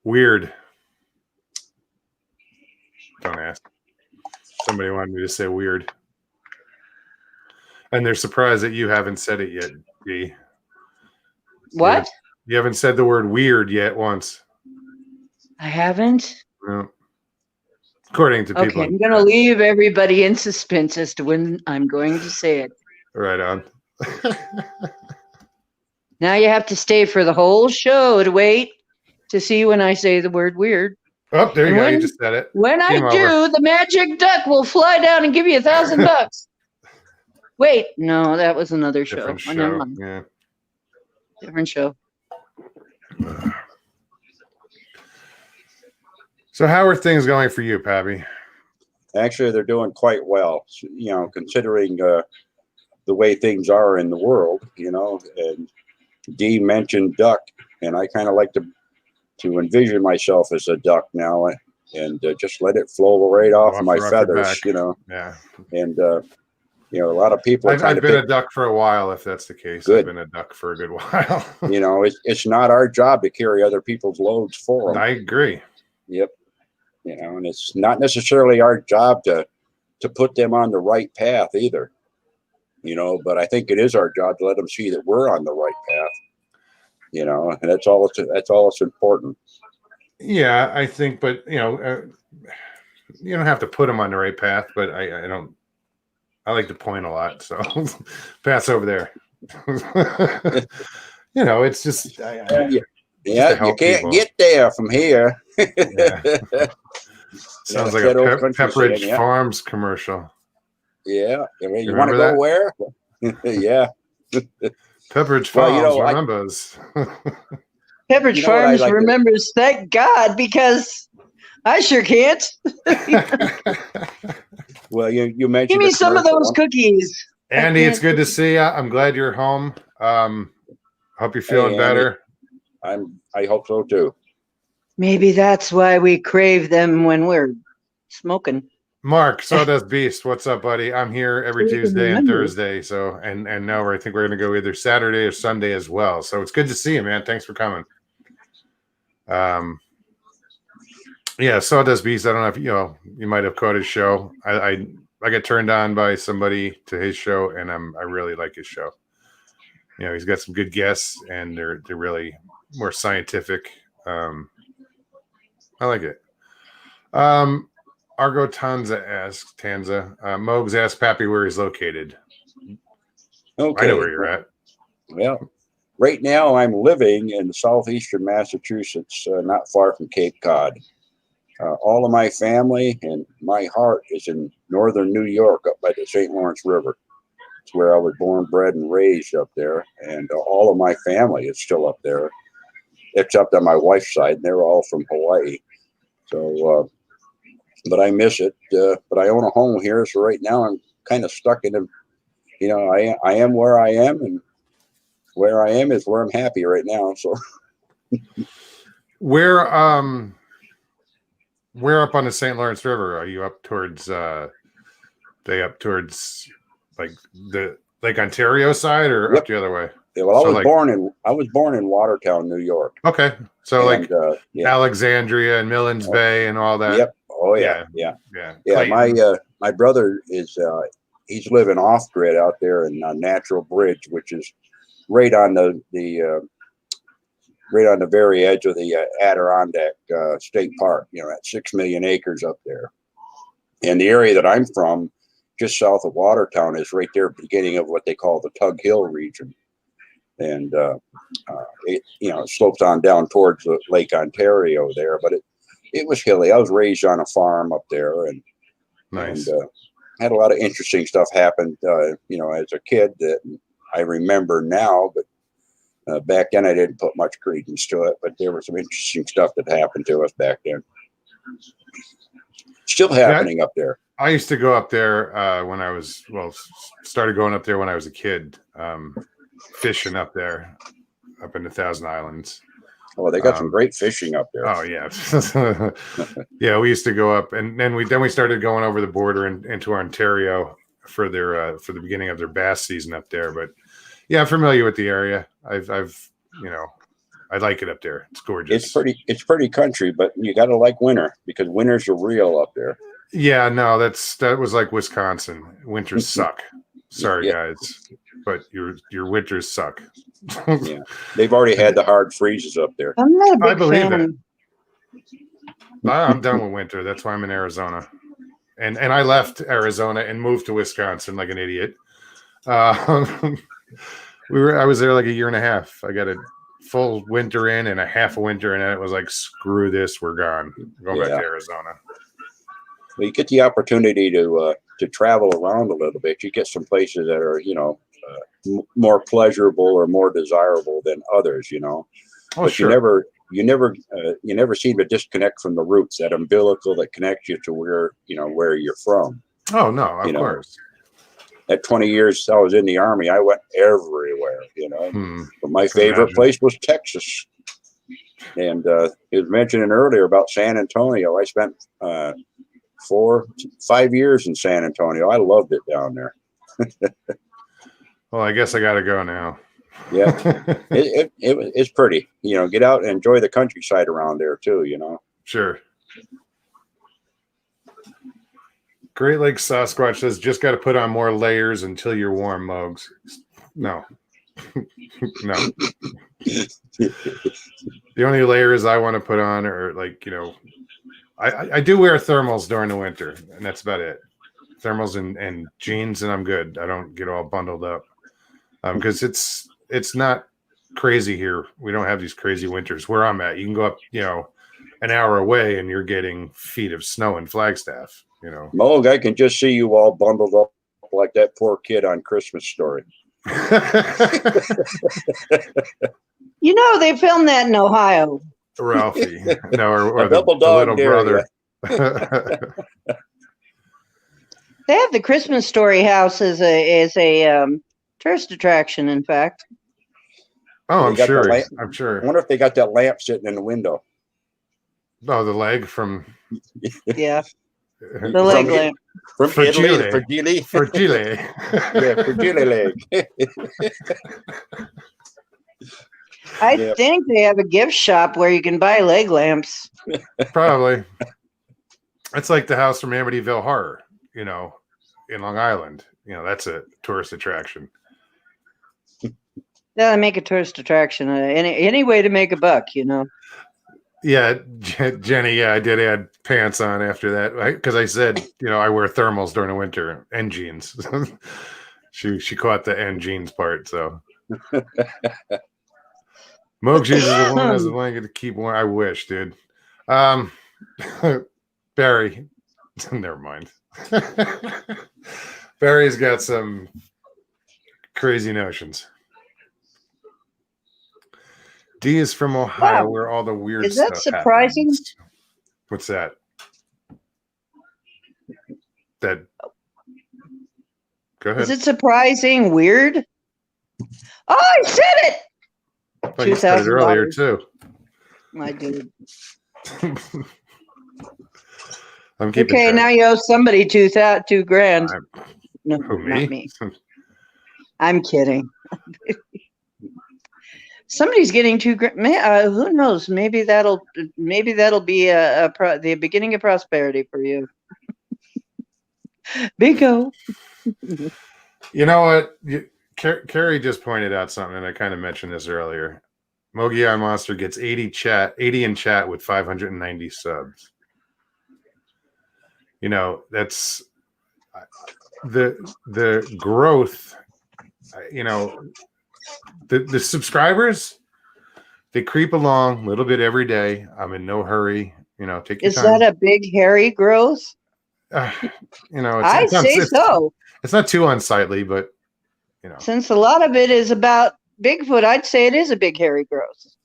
Weird. Don't ask. Somebody wanted me to say weird. And they're surprised that you haven't said it yet, Dee. What? You haven't said the word weird yet once. I haven't? No. According to people. Okay, I'm going to leave everybody in suspense as to when I'm going to say it. Right on. Now you have to stay for the whole show to wait to see when I say the word weird. Oh, there you go. You just said it. When I do, the magic duck will fly down and give you $1,000. Wait, no, that was another show. Different show. Never mind. Yeah. Different show. So how are things going for you, Pappy? Actually, they're doing quite well, considering the way things are in the world, and Dee mentioned duck, and I kind of like to envision myself as a duck now and just let it flow right off my feathers, Yeah. And, a lot of people. I've been a duck for a while, if that's the case. Good. I've been a duck for a good while. It's not our job to carry other people's loads for them. I agree. Yep. And it's not necessarily our job to put them on the right path either, but I think it is our job to let them see that we're on the right path, and that's all it's important. Yeah, I think, but you don't have to put them on the right path, but I like to point a lot, so pass over there. It's just you can't get there from here. Sounds like a Pepperidge Farms commercial. Yeah, you want to go where? Yeah, Pepperidge Farms remembers. Pepperidge Farms remembers. Thank God, because I sure can't. Well, you mentioned. Give me some of those cookies. Andy, it's good to see you. I'm glad you're home. Hope you're feeling better. I hope so too. Maybe that's why we crave them when we're smoking. Mark, Sawdust Beast, what's up, buddy? I'm here every Who can Tuesday and remember? Thursday. So, and now I think we're going to go either Saturday or Sunday as well. So it's good to see you, man. Thanks for coming. Yeah, Sawdust Beast. I don't know if you might have caught his show. I got turned on by somebody to his show, and I really like his show. He's got some good guests, and they're really more scientific. I like it. Argo Tanza asks, Mogs asked Pappy where he's located. Okay. I know where you're at. Well, right now I'm living in southeastern Massachusetts, not far from Cape Cod. All of my family and my heart is in northern New York up by the St. Lawrence River. It's where I was born, bred, and raised up there. And all of my family is still up there, except on my wife's side. And they're all from Hawaii. So, but I miss it. But I own a home here. So right now I'm kind of stuck in I am where I am, and where I am is where I'm happy right now. So where up on the St. Lawrence River? Are you up towards up towards like the Lake Ontario side, or Yep. up the other way? Yeah, well, I was born in Watertown, New York. Okay, so and, Alexandria and Millings Bay and all that. Yep. Oh yeah. My brother is he's living off grid out there in Natural Bridge, which is right on the very edge of the Adirondack State Park. At 6 million acres up there, and the area that I'm from, just south of Watertown, is right there, beginning of what they call the Tug Hill region. And it slopes on down towards the Lake Ontario there, but it was hilly. I was raised on a farm up there, and nice. And had a lot of interesting stuff happen. As a kid that I remember now, but back then I didn't put much credence to it. But there was some interesting stuff that happened to us back then. Still happening up there. I used to go up there when I was started going up there when I was a kid. Fishing up there, up in the Thousand Islands. Oh, they got some great fishing up there. Oh yeah, yeah. We used to go up, and then we started going over the border into Ontario for the beginning of their bass season up there. But yeah, I'm familiar with the area. I like it up there. It's gorgeous. It's pretty country, but you got to like winter, because winters are real up there. Yeah, no, that was like Wisconsin. Winters suck. Sorry, guys, but your winters suck. Yeah, they've already had the hard freezes up there. I'm not a big I believe fan. that. I'm done with winter. That's why I'm in Arizona, and I left Arizona and moved to Wisconsin like an idiot. I was there like a year and a half. I got a full winter in and a half a winter, and then it was like, screw this, we're gone. I'm going back to Arizona. Well, you get the opportunity to travel around a little bit. You get some places that are, more pleasurable or more desirable than others, Oh, but sure. You never seem to disconnect from the roots, that umbilical that connects you to where you're from. Oh no, of course. At 20 years I was in the Army, I went everywhere, But my favorite place was Texas. And it was mentioned earlier about San Antonio. I spent 4-5 years in San Antonio. I loved it down there. Well, I guess I got to go now. Yeah, it's pretty. Get out and enjoy the countryside around there too. Sure. Great Lakes Sasquatch says, just got to put on more layers until you're warm, Mogs. No. No. The only layers I want to put on are I do wear thermals during the winter, and that's about it. Thermals and jeans, and I'm good. I don't get all bundled up because it's not crazy here. We don't have these crazy winters where I'm at. You can go up, an hour away, and you're getting feet of snow in Flagstaff. Moog, I can just see you all bundled up like that poor kid on Christmas Story. They filmed that in Ohio. Ralphie, or the little brother. They have the Christmas Story house as a tourist attraction, in fact. Oh, I'm sure. I wonder if they got that lamp sitting in the window. Oh, the leg from. Yeah. The leg lamp. From Italy, Fragile. fragile. Yeah, fragile leg. I Yeah. think they have a gift shop where you can buy leg lamps. Probably. It's like the house from Amityville Horror, in Long Island. That's a tourist attraction. Yeah, make a tourist attraction. Any way to make a buck, Yeah, Jenny. Yeah, I did add pants on after that because I said, I wear thermals during the winter and jeans. she caught the and jeans part. So, Moog uses the woman as a blanket to keep warm. I wish, dude. Barry, never mind. Barry's got some crazy notions. D is from Ohio, where all the weird Is that stuff surprising? happens. What's that? Go ahead. Is it surprising? Weird? Oh, I said it. Oh, you said it earlier too. I did. I'm keeping Okay, track. now you owe somebody $2,000. No, Who, me? not me. I'm kidding. Somebody's getting $2,000. Who knows? Maybe that'll be the beginning of prosperity for you. Bingo. You know what? Carrie just pointed out something, and I kind of mentioned this earlier. Mogi Monster gets 80 in chat with 590 subs. That's the growth. The subscribers, they creep along a little bit every day. I'm in no hurry. Take your time. Is that a big hairy growth? I'd say so. It's not too unsightly, but since a lot of it is about Bigfoot, I'd say it is a big hairy growth.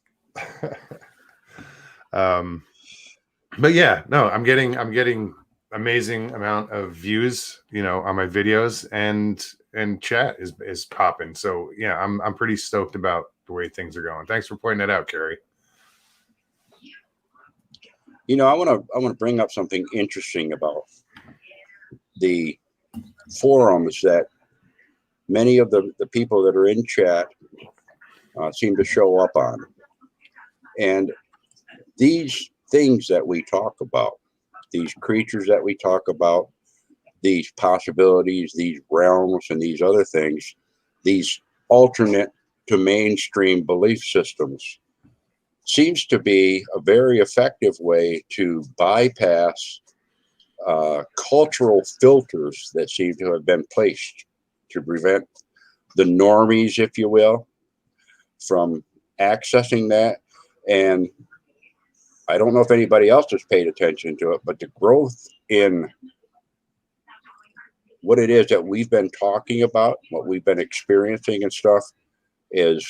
But yeah, no, I'm getting amazing amount of views, on my videos, and chat is popping. So yeah, I'm pretty stoked about the way things are going. Thanks for pointing that out, Carrie. I want to bring up something interesting about the forums that many of the people that are in chat seem to show up on. And these things that we talk about, these creatures that we talk about, these possibilities, these realms, and these other things, these alternate to mainstream belief systems, seems to be a very effective way to bypass cultural filters that seem to have been placed to prevent the normies, if you will, from accessing that. And I don't know if anybody else has paid attention to it, but the growth in what it is that we've been talking about, what we've been experiencing and stuff, is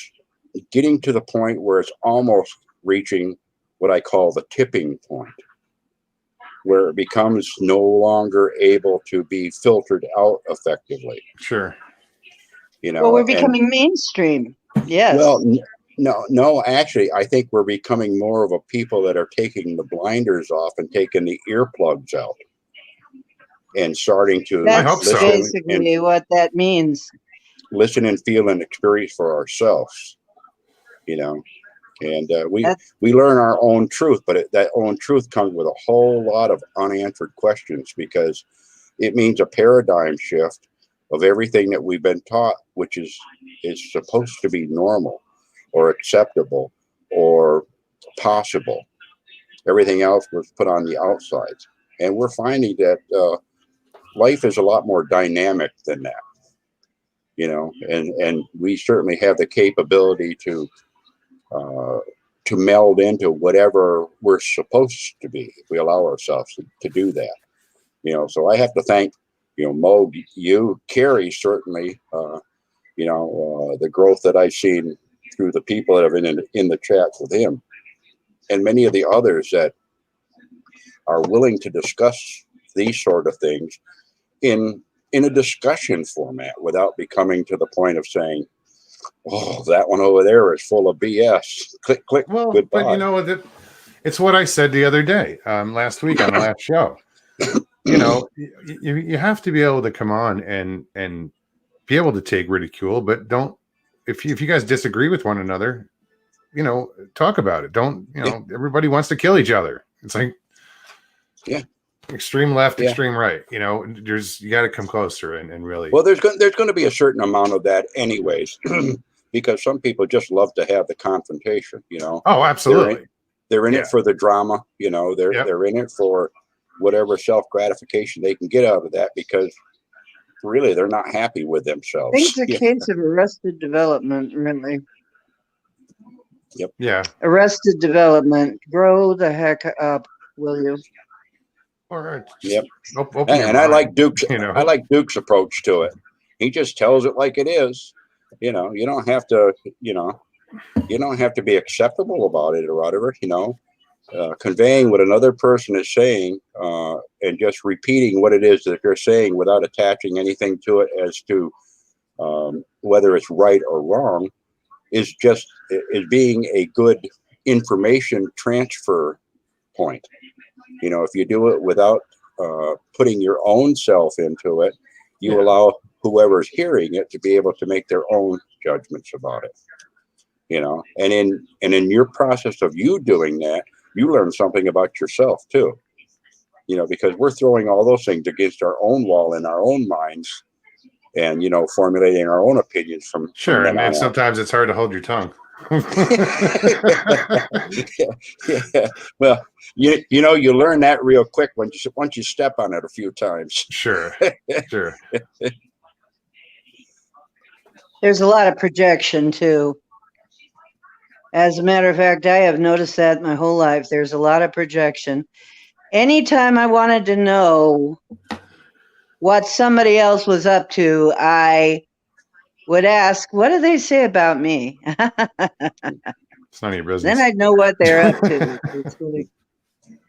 getting to the point where it's almost reaching what I call the tipping point, where it becomes no longer able to be filtered out effectively. Sure. Well, we're becoming mainstream. Yes. Well, no, actually, I think we're becoming more of a people that are taking the blinders off and taking the earplugs out and starting to That's basically what that means. Listen and feel and experience for ourselves, and we learn our own truth, but that own truth comes with a whole lot of unanswered questions, because it means a paradigm shift of everything that we've been taught, which is supposed to be normal or acceptable or possible. Everything else was put on the outside, and we're finding that life is a lot more dynamic than that, and we certainly have the capability to meld into whatever we're supposed to be if we allow ourselves to do that. So I have to thank Mo, you, Carrie, certainly, the growth that I've seen through the people that have been in the chats with him, and many of the others that are willing to discuss these sort of things in a discussion format without becoming to the point of saying, oh, that one over there is full of BS. Click, click, goodbye. But it's what I said the other day, last week on the last show. you know, you have to be able to come on and be able to take ridicule, but don't, if you guys disagree with one another, you know, talk about it. Don't, you know, everybody wants to kill each other. It's like, extreme left, extreme right, you know, you got to come closer and really. Well, there's going to be a certain amount of that anyways, because some people just love to have the confrontation, you know. Oh, absolutely. They're in it for the drama, you know, they're in it for whatever self-gratification they can get out of that, because really they're not happy with themselves. I think it's a case of arrested development, really. Yep. Yeah. Arrested development. Grow the heck up, will you? All right. Yep. And I like Duke's, you know? I like Duke's approach to it. He just tells it like it is. You know, you don't have to, you don't have to be acceptable about it or whatever, you know. Conveying what another person is saying and just repeating what it is that they're saying without attaching anything to it as to whether it's right or wrong is being a good information transfer point. You know, if you do it without putting your own self into it, you allow whoever's hearing it to be able to make their own judgments about it. You know, and in your process of you doing that, you learn something about yourself too. You know, because we're throwing all those things against our own wall in our own minds, and you know, formulating our own opinions from and sometimes it's hard to hold your tongue. Yeah. Well, you know, you learn that real quick once you step on it a few times. Sure. There's a lot of projection too. As a matter of fact, I have noticed that my whole life. There's a lot of projection. Anytime I wanted to know what somebody else was up to, I would ask, what do they say about me? It's none of your business. Then I'd know what they're up to. Like,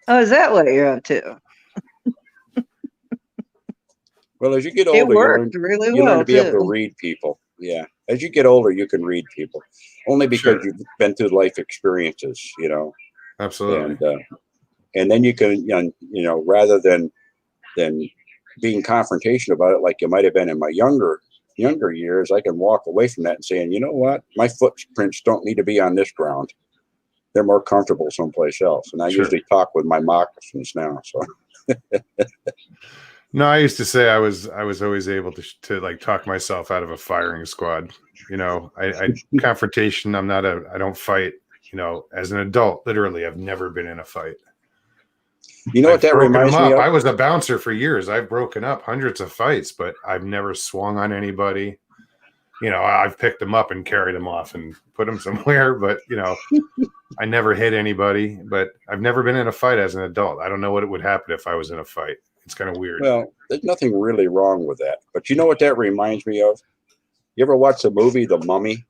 oh, is that what you're up to? Well, as you get older, it worked really you well learn to be able to read people. Yeah. As you get older, you can read people only because you've been through life experiences, you know. Absolutely. And then you can, you know, rather than being confrontational about it, like you might have been in my younger years, I can walk away from that and saying, you know what, my footprints don't need to be on this ground. They're more comfortable someplace else. And I usually talk with my moccasins now. So. No, I used to say I was always able to like talk myself out of a firing squad. You know, I confrontation. I don't fight. You know, as an adult, literally, I've never been in a fight. You know what that reminds me of? I was a bouncer for years. I've broken up hundreds of fights, but I've never swung on anybody. You know, I've picked them up and carried them off and put them somewhere, but you know, I never hit anybody. But I've never been in a fight as an adult. I don't know what would happen if I was in a fight. It's kind of weird. Well, there's nothing really wrong with that. But you know what that reminds me of? You ever watch the movie The Mummy?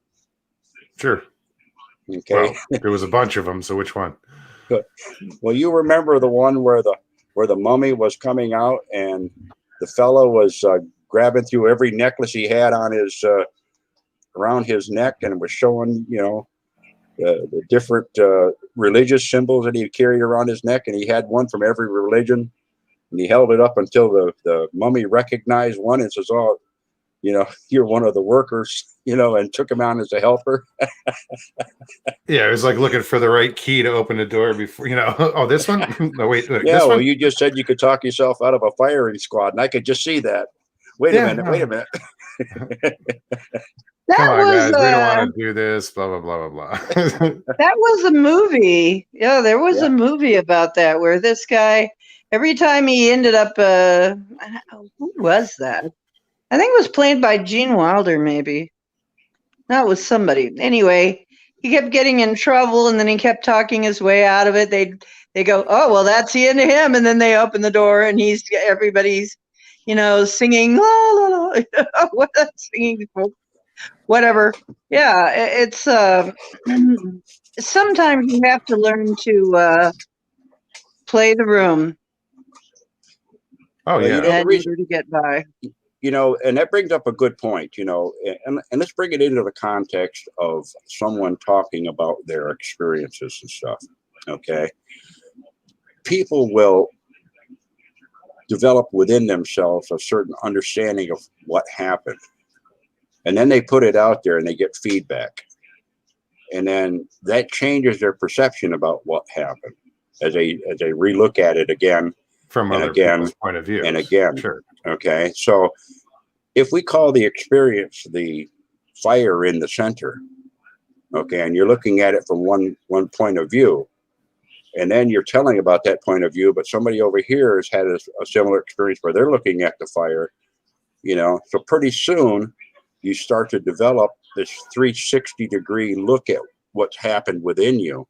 Sure. Okay. Well, there was a bunch of them. So which one? Well, you remember the one where the mummy was coming out and the fellow was grabbing through every necklace he had on his around his neck and was showing, you know, the different religious symbols that he carried around his neck, and he had one from every religion. And he held it up until the mummy recognized one and says, "Oh, you know, you're one of the workers," you know, and took him on as a helper. Yeah, it was like looking for the right key to open the door before, you know, oh, this one? No, wait. Yeah, this well, one? you just said you could talk yourself out of a firing squad, and I could just see that. Wait a minute. Come on, guys. We don't want to do this, blah, blah, blah, blah, blah. That was a movie. Yeah, there was a movie about that where this guy, every time he ended up, who was that? I think it was played by Gene Wilder, maybe. No, it was somebody. Anyway, he kept getting in trouble, and then he kept talking his way out of it. They go, oh, well, that's the end of him. And then they open the door, and everybody's, you know, singing, la, la, la. What singing, whatever. Yeah, it's sometimes you have to learn to play the room. Oh, yeah. You know, in order to get by. You know, and that brings up a good point, you know, and let's bring it into the context of someone talking about their experiences and stuff. Okay. People will develop within themselves a certain understanding of what happened. And then they put it out there and they get feedback. And then that changes their perception about what happened as they relook at it again From and other again people's point of view. and again. Sure. Okay. So if we call the experience the fire in the center, okay, and you're looking at it from one point of view, and then you're telling about that point of view, but somebody over here has had a similar experience where they're looking at the fire, so pretty soon you start to develop this 360-degree look at what's happened within you.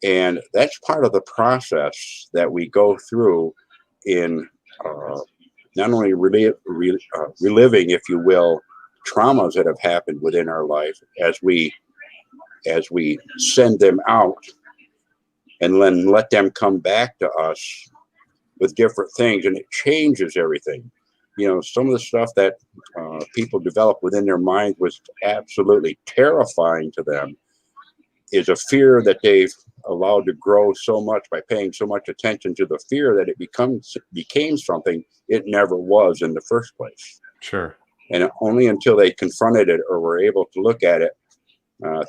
And that's part of the process that we go through in not only reliving, if you will, traumas that have happened within our life as we send them out and then let them come back to us with different things, and it changes everything. Some of the stuff that people develop within their mind was absolutely terrifying to them is a fear that they've allowed to grow so much by paying so much attention to the fear that it became something it never was in the first place. Sure. And only until they confronted it or were able to look at it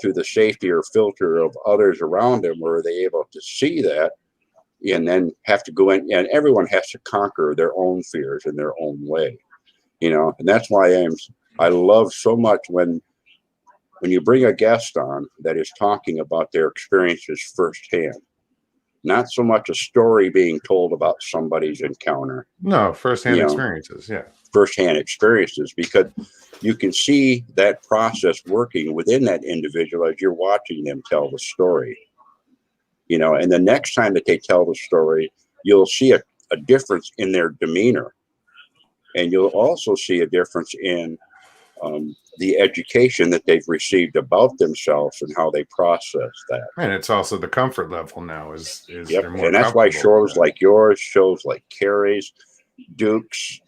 through the safety or filter of others around them were they able to see that, and then have to go in, and everyone has to conquer their own fears in their own way, and that's why I love so much when you bring a guest on that is talking about their experiences firsthand, not so much a story being told about somebody's encounter. No, firsthand experiences. Yeah. Firsthand experiences, because you can see that process working within that individual as you're watching them tell the story. And the next time that they tell the story, you'll see a difference in their demeanor. And you'll also see a difference in the education that they've received about themselves and how they process that. And it's also the comfort level now is Yep. they're more And that's why comfortable shows like yours, shows like Carrie's, Duke's,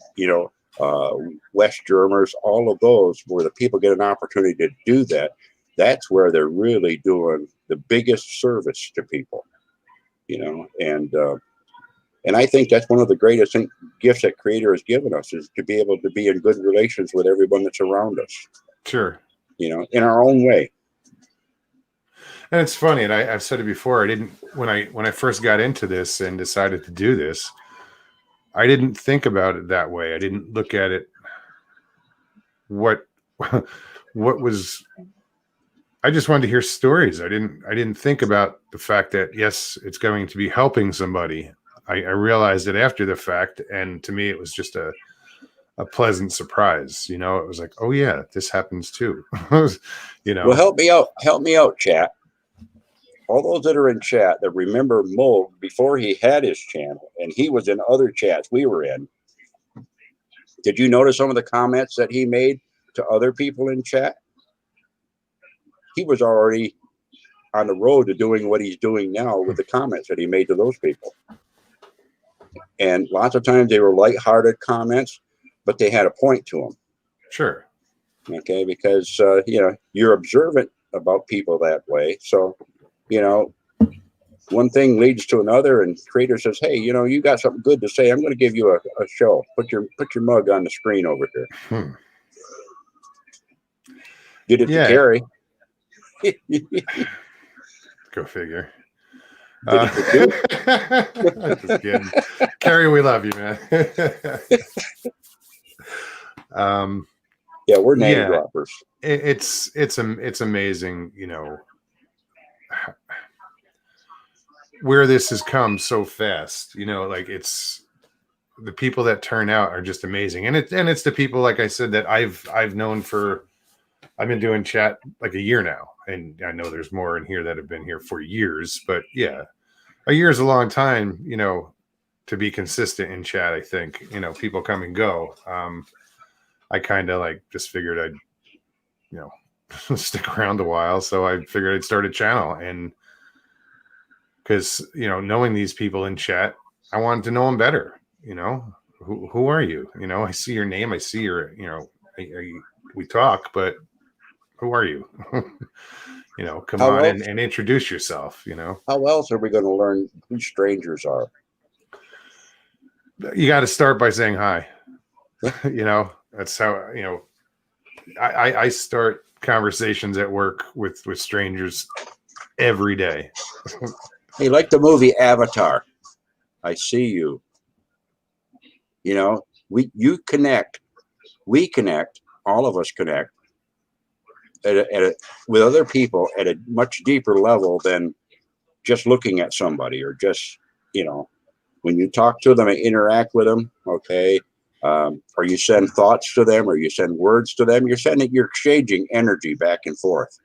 West Germers, all of those where the people get an opportunity to do that. That's where they're really doing the biggest service to people, and I think that's one of the greatest gifts that Creator has given us is to be able to be in good relations with everyone that's around us. Sure. In our own way. And it's funny, and I've said it before. I didn't when I first got into this and decided to do this, I didn't think about it that way. I didn't look at it. What was? I just wanted to hear stories. I didn't think about the fact that yes, it's going to be helping somebody. I realized it after the fact, and to me, it was just a pleasant surprise. It was like, oh yeah, this happens too. Well, help me out, chat. All those that are in chat that remember Mo before he had his channel, and he was in other chats we were in. Did you notice some of the comments that he made to other people in chat? He was already on the road to doing what he's doing now with the comments that he made to those people. And lots of times they were lighthearted comments, but they had a point to them. Sure. Okay, because, you're observant about people that way. So, one thing leads to another, and Creator says, hey, you got something good to say. I'm going to give you a show. Put your mug on the screen over here. Did it to Carrie. Go figure. Just kidding. Carrie, we love you, man. Yeah, we're name droppers. It's amazing, where this has come so fast. It's the people that turn out are just amazing, and it's the people, like I said, that I've known for. I've been doing chat like a year now, and I know there's more in here that have been here for years, but yeah, a year is a long time, to be consistent in chat. I think, people come and go. I kind of just figured I'd, stick around a while. So I figured I'd start a channel, and because, knowing these people in chat, I wanted to know them better. Who are you? I see your name. I see your, we talk, but who are you? Come How on else? and introduce yourself, How else are we going to learn who strangers are? You got to start by saying hi. That's how, I start conversations at work with strangers every day. Hey, like the movie Avatar, I see you. You connect, we connect, all of us connect with other people at a much deeper level than just looking at somebody or just, when you talk to them and interact with them, okay, or you send thoughts to them or you send words to them, you're exchanging energy back and forth.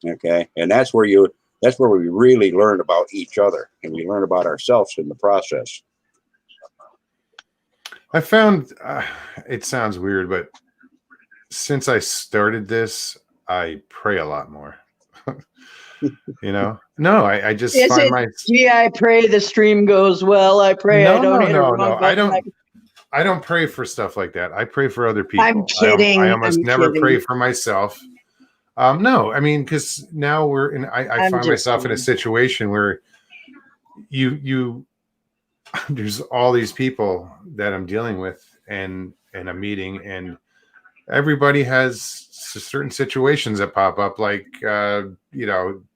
Okay. And that's where we really learn about each other and we learn about ourselves in the process. I found, it sounds weird, but since I started this, I pray a lot more. No, I just find gee, I pray the stream goes well. I pray I don't hit a wrong button. I don't pray for stuff like that. I pray for other people. I'm kidding. I almost never pray for myself. No, I mean, because now I find myself in a situation where there's all these people that I'm dealing with and a meeting, and everybody has certain situations that pop up, like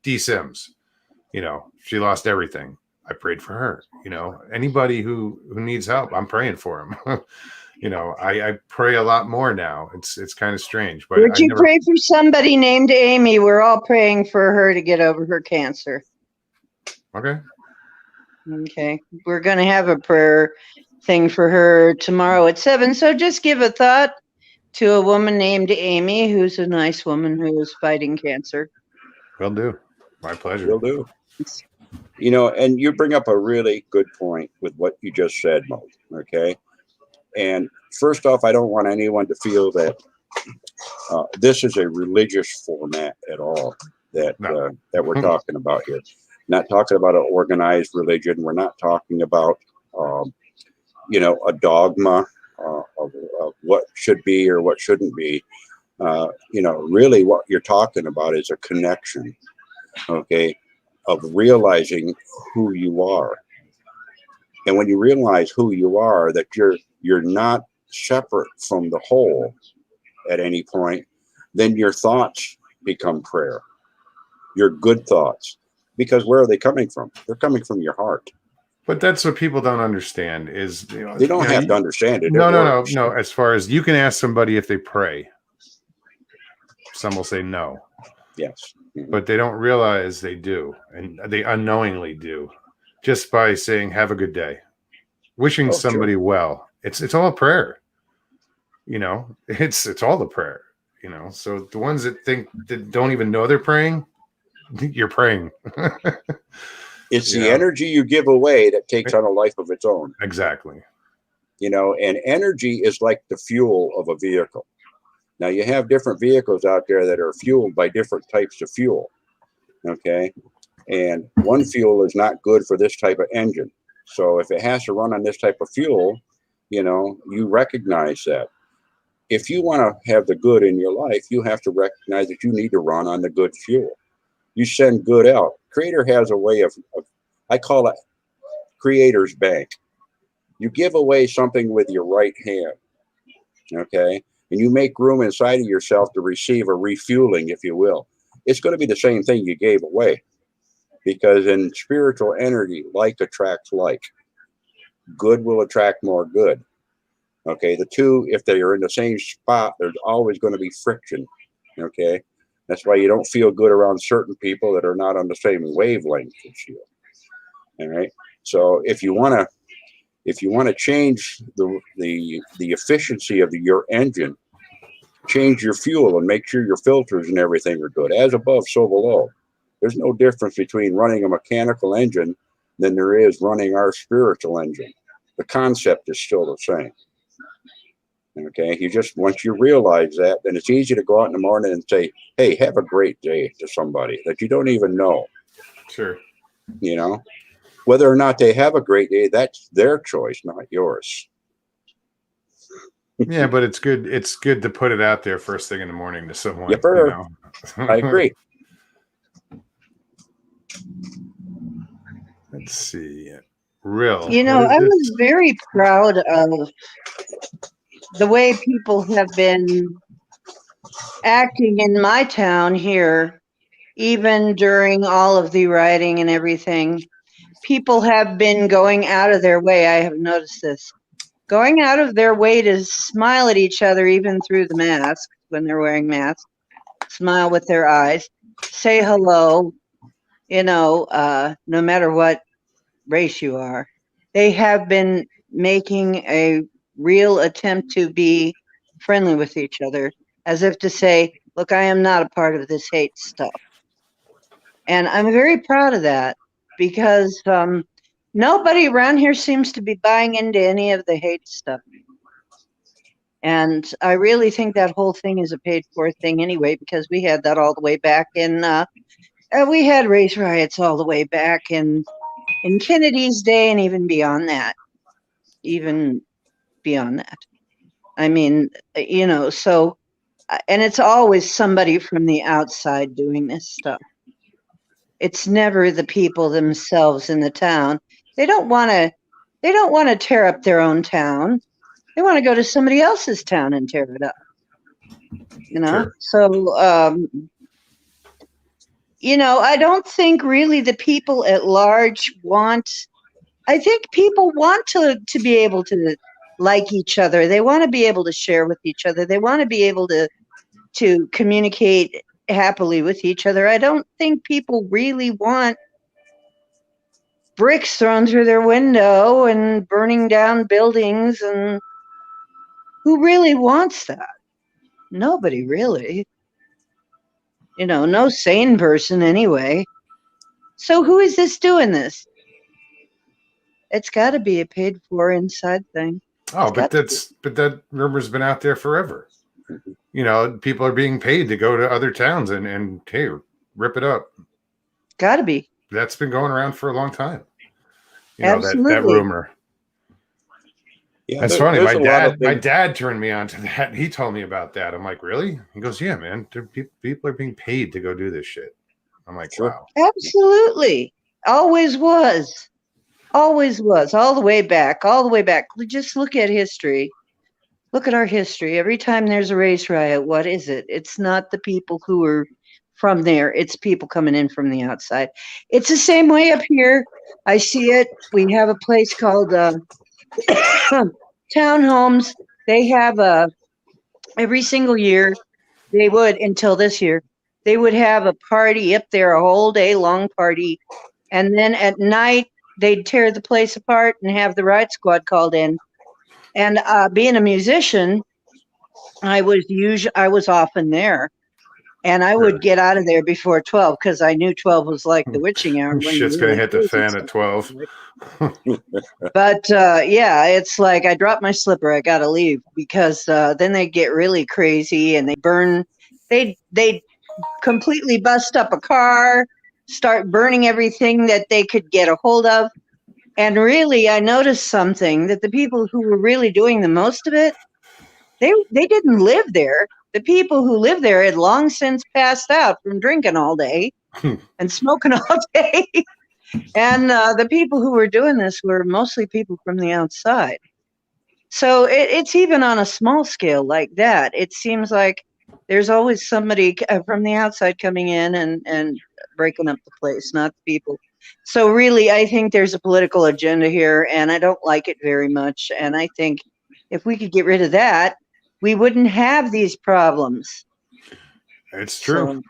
D Sims. She lost everything. I prayed for her. Anybody who needs help, I'm praying for them. I pray a lot more now. It's kind of strange, but would you pray for somebody named Amy? We're all praying for her to get over her cancer. Okay. We're going to have a prayer thing for her tomorrow at 7. So just give a thought to a woman named Amy, who's a nice woman who is fighting cancer. Will do. My pleasure. Will do. And you bring up a really good point with what you just said, Mo. Okay. And first off, I don't want anyone to feel that this is a religious format at all that we're talking about here. Not talking about an organized religion. We're not talking about, a dogma of what should be or what shouldn't be. Really what you're talking about is a connection, okay, of realizing who you are. And when you realize who you are, that you're not separate from the whole at any point, then your thoughts become prayer. Your good thoughts. Because where are they coming from? They're coming from your heart. But that's what people don't understand is they don't have to understand it. No. As far as you can ask somebody if they pray, some will say no. Yes. But they don't realize they do, and they unknowingly do, just by saying "Have a good day," wishing somebody well. It's all a prayer. It's all the prayer. So the ones that don't even know they're praying, you're praying. It's the energy you give away that takes on a life of its own. Exactly. And energy is like the fuel of a vehicle. Now you have different vehicles out there that are fueled by different types of fuel. Okay. And one fuel is not good for this type of engine. So if it has to run on this type of fuel, you recognize that. If you want to have the good in your life, you have to recognize that you need to run on the good fuel. You send good out. Creator has a way of I call it Creator's Bank. You give away something with your right hand, okay? And you make room inside of yourself to receive a refueling, if you will. It's going to be the same thing you gave away. Because in spiritual energy, like attracts like. Good will attract more good. Okay, the two, if they are in the same spot, there's always going to be friction. Okay, that's why you don't feel good around certain people that are not on the same wavelength as you. All right, so if you want to change the efficiency of your engine, change your fuel and make sure your filters and everything are good. As above, so below. There's no difference between running a mechanical engine than there is running our spiritual engine. The concept is still the same. Okay, once you realize that, then it's easy to go out in the morning and say, hey, have a great day to somebody that you don't even know. Sure. Whether or not they have a great day, that's their choice, not yours. Yeah, but it's good. It's good to put it out there first thing in the morning to someone. Yep, I agree. Let's see. real. You know, What is I this? was very proud of the way people have been acting in my town here, even during all of the rioting and everything. People have been going out of their way. I have noticed this. Going out of their way to smile at each other, even through the mask when they're wearing masks, smile with their eyes, say hello, no matter what race you are. They have been making a real attempt to be friendly with each other, as if to say, look, I am not a part of this hate stuff. And I'm very proud of that because nobody around here seems to be buying into any of the hate stuff. And I really think that whole thing is a paid for thing anyway, because we had that all the way back in, we had race riots all the way back in Kennedy's day and even beyond that. I mean, so, and it's always somebody from the outside doing this stuff. It's never the people themselves in the town. They don't want to tear up their own town. They want to go to somebody else's town and tear it up. Sure. So, I don't think really the people at large I think people want to be able to like each other. They want to be able to share with each other. They want to be able to communicate happily with each other. I don't think people really want bricks thrown through their window and burning down buildings. And who really wants that? Nobody really. No sane person anyway. So who is this doing this? It's got to be a paid for inside thing. Oh, but that rumor's been out there forever. People are being paid to go to other towns and hey, rip it up. Got to be. That's been going around for a long time. Absolutely. That rumor. Yeah, That's funny. My dad turned me on to that. He told me about that. I'm like, really? He goes, yeah, man. People are being paid to go do this shit. I'm like, sure. Wow. Absolutely. Always was. Always was. All the way back. Just look at history. Look at our history. Every time there's a race riot, what is it? It's not the people who are from there. It's people coming in from the outside. It's the same way up here. I see it. We have a place called Townhomes. They have every single year, they would, until this year, they would have a party up there, a whole day long party. And then at night, they'd tear the place apart and have the riot squad called in. And being a musician, I was often there. And I would get out of there before 12 because I knew 12 was like the witching hour. Shit's going to hit the fan at 12. But yeah, it's like I dropped my slipper. I got to leave because then they get really crazy and they completely bust up a car, start burning everything that they could get a hold of. And really, I noticed something, that the people who were really doing the most of it, they didn't live there. The people who lived there had long since passed out from drinking all day and smoking all day. And the people who were doing this were mostly people from the outside. So it's even on a small scale like that. It seems like there's always somebody from the outside coming in and breaking up the place, not the people. So really, I think there's a political agenda here, and I don't like it very much. And I think if we could get rid of that, we wouldn't have these problems. It's true.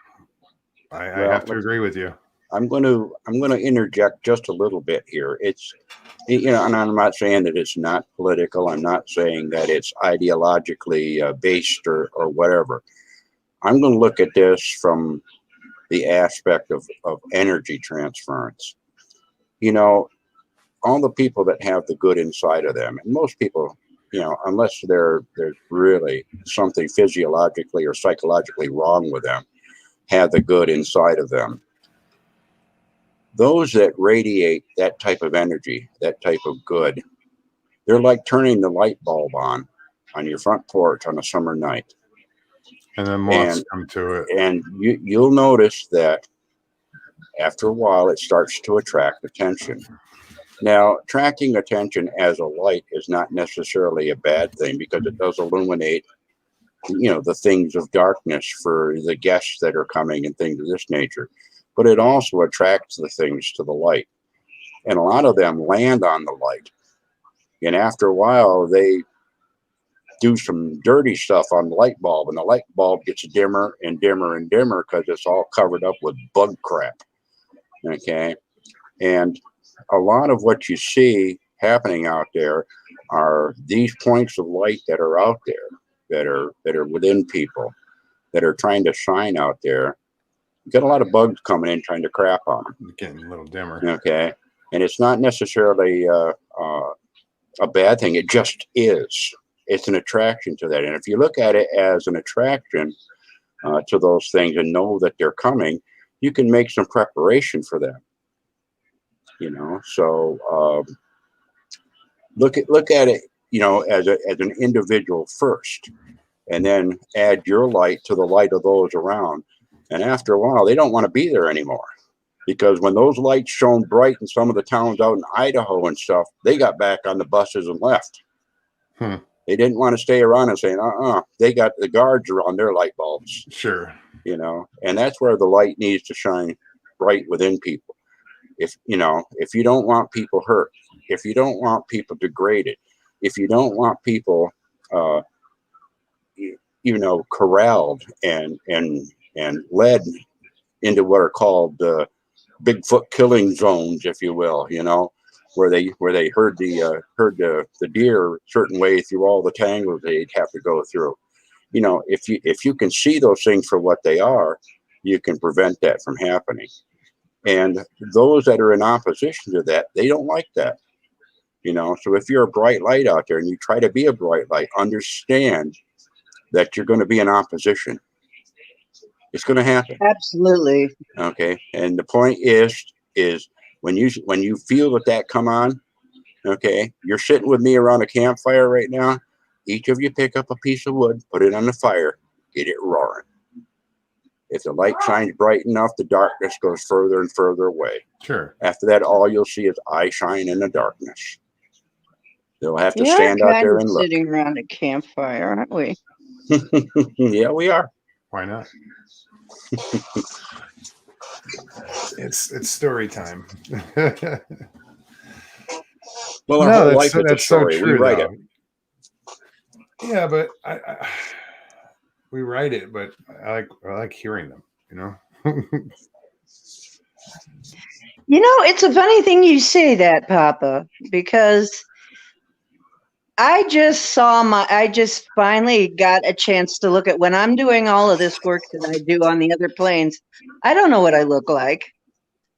So, I have to agree with you. I'm going to interject just a little bit here. It's, and I'm not saying that it's not political. I'm not saying that it's ideologically based or whatever. I'm going to look at this from the aspect of energy transference. All the people that have the good inside of them, and most people, unless there's really something physiologically or psychologically wrong with them, have the good inside of them. Those that radiate that type of energy, that type of good, they're like turning the light bulb on your front porch on a summer night. And then moths come to it. And you'll notice that after a while, it starts to attract attention. Now, attracting attention as a light is not necessarily a bad thing because it does illuminate, the things of darkness for the guests that are coming and things of this nature. But it also attracts the things to the light. And a lot of them land on the light. And after a while, they do some dirty stuff on the light bulb, and the light bulb gets dimmer and dimmer and dimmer because it's all covered up with bug crap. Okay. And a lot of what you see happening out there are these points of light that are out there, that are within people, that are trying to shine out there. You got a lot of bugs coming in trying to crap on them. Getting a little dimmer. Okay. And it's not necessarily a bad thing. It just is. It's an attraction to that. And if you look at it as an attraction to those things and know that they're coming, you can make some preparation for them. So look at it, as an individual first, and then add your light to the light of those around. And after a while, they don't want to be there anymore. Because when those lights shone bright in some of the towns out in Idaho and stuff, they got back on the buses and left. They didn't want to stay around and say, they got the guards around their light bulbs. Sure. And that's where the light needs to shine bright within people. If you don't want people hurt, if you don't want people degraded, if you don't want people, corralled and led into what are called Bigfoot killing zones, if you will, where they herd the deer a certain way through all the tangles they'd have to go through. If you can see those things for what they are, you can prevent that from happening. And those that are in opposition to that, they don't like that. So if you're a bright light out there and you try to be a bright light, understand that you're going to be in opposition. It's going to happen. Absolutely. Okay. And the point is when you feel that come on, okay, you're sitting with me around a campfire right now. Each of you pick up a piece of wood, put it on the fire, get it roaring. If the light shines bright enough, the darkness goes further and further away. Sure. After that, all you'll see is I shine in the darkness. They'll have to stand out there and look. Sitting around a campfire, aren't we? Yeah, we are. Why not? It's story time. Well, our whole life is a story. So true, we write it. Yeah, but we write it, but I like hearing them, It's a funny thing you say that, Papa, because I just finally got a chance to look at when I'm doing all of this work that I do on the other planes. I don't know what I look like.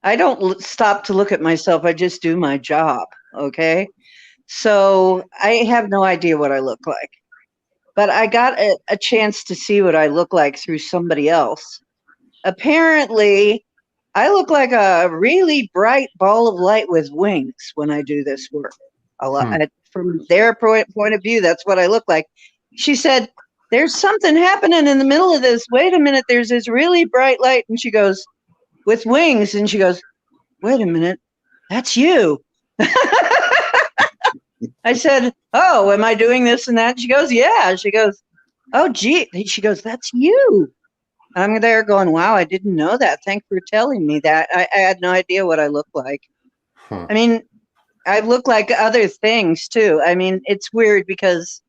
I don't stop to look at myself. I just do my job. Okay. So I have no idea what I look like, but I got a chance to see what I look like through somebody else. Apparently, I look like a really bright ball of light with wings when I do this work. A lot. From their point of view, that's what I look like. She said, there's something happening in the middle of this. Wait a minute. There's this really bright light. And she goes, with wings. And she goes, wait a minute. That's you. I said, oh, am I doing this and that? She goes, yeah. She goes, oh, gee. She goes, that's you. I'm there going, wow, I didn't know that. Thanks for telling me that. I had no idea what I look like. I mean, I look like other things too. I mean, it's weird because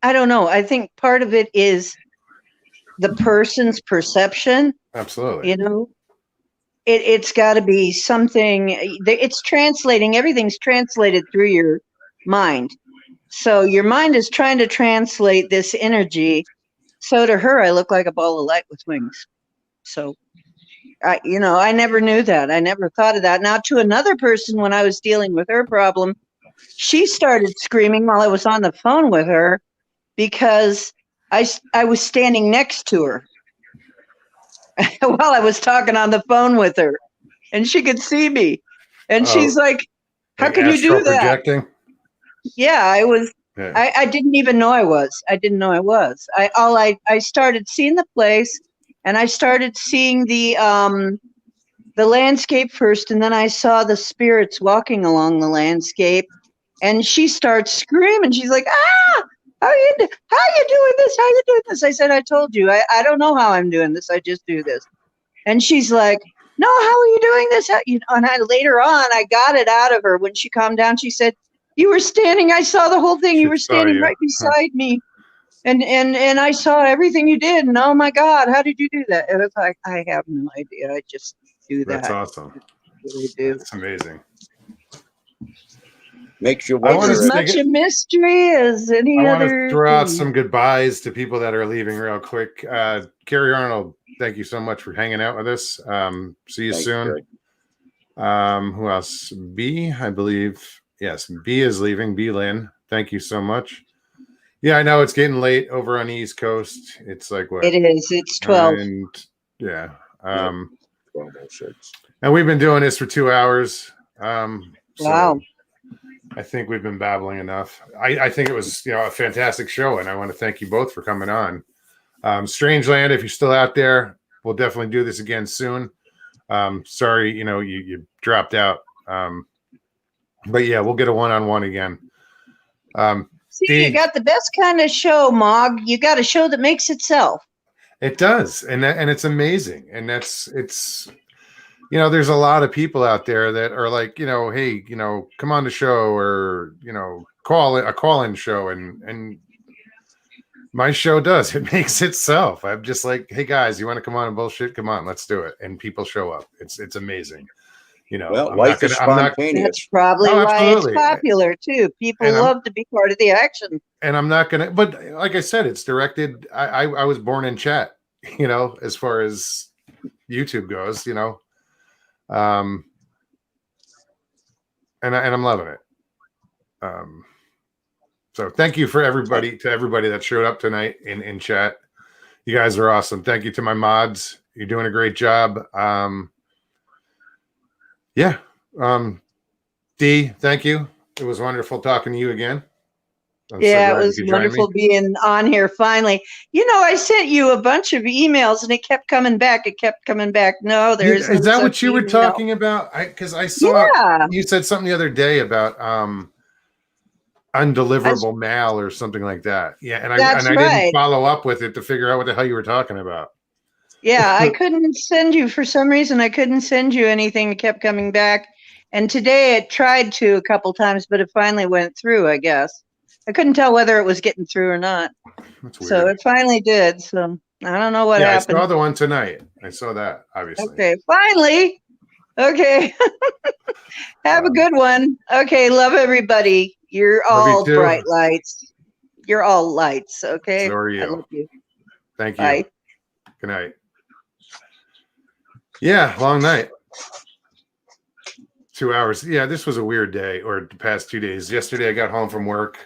I don't know. I think part of it is the person's perception. Absolutely. It's got to be something. It's translating. Everything's translated through your mind. So your mind is trying to translate this energy. So to her, I look like a ball of light with wings. So I never knew that. I never thought of that. Now, to another person, when I was dealing with her problem, she started screaming while I was on the phone with her because I was standing next to her while I was talking on the phone with her, and she could see me. And she's like, how can you do that? Projecting? Yeah, I was. Yeah. I didn't even know I was. I didn't know I was. I started seeing the place. And I started seeing the the landscape first, and then I saw the spirits walking along the landscape, and she starts screaming. She's like, "Ah, how you doing this? How you doing this?" I said, "I told you, I don't know how I'm doing this. I just do this." And she's like, "No, how are you doing this?" And later on, I got it out of her when she calmed down. She said, "You were standing, I saw the whole thing. You were standing right beside me. And I saw everything you did. And oh my God, how did you do that?" And it's like, I have no idea. I just do that. That's awesome. That's what I do. That's amazing. Makes you It's wonder. as much a mystery as any I want other to throw out thing. some goodbyes to people that are leaving real quick. Carrie Arnold, thank you so much for hanging out with us. See you soon. Who else? B, I believe. Yes, B is leaving. B Lynn, thank you so much. Yeah, I know it's getting late over on the East Coast. It's like what? It is. It's 12. And yeah. 12:06. And we've been doing this for 2 hours. Wow. I think we've been babbling enough. I think it was, a fantastic show, and I want to thank you both for coming on. Strangeland, if you're still out there, we'll definitely do this again soon. Sorry, you dropped out. But yeah, we'll get a one-on-one again. See, you got the best kind of show, Mog. You got a show that makes itself. It does, and it's amazing, and it's there's a lot of people out there that are like, hey, come on the show, or call it a call-in show, and my show does. It makes itself. I'm just like, hey guys, you want to come on and bullshit? Come on, let's do it, and people show up. It's amazing. Well, life is spontaneous. That's probably why it's popular too. People love to be part of the action. And I'm not gonna, but like I said, it's directed. I was born in chat, as far as YouTube goes, and I'm loving it. So thank you for everybody that showed up tonight in chat. You guys are awesome. Thank you to my mods. You're doing a great job. Yeah. D, thank you. It was wonderful talking to you again. It was wonderful being on here finally. I sent you a bunch of emails and it kept coming back. No, there isn't. Is that what you were talking about? Because I saw you said something the other day about undeliverable mail or something like that. Yeah, and I didn't follow up with it to figure out what the hell you were talking about. Yeah, I couldn't send you, for some reason, I couldn't send you anything. It kept coming back. And today it tried to a couple times, but it finally went through, I guess. I couldn't tell whether it was getting through or not. That's weird. So it finally did. So I don't know what happened. I saw the one tonight. I saw that, obviously. Okay, finally. Okay. Have a good one. Okay, love everybody. You're all bright lights. You're all lights, okay? So are you. I love you. Thank you. Bye. Good night. Yeah, long night. 2 hours. Yeah, this was a weird day, or the past 2 days. Yesterday I got home from work.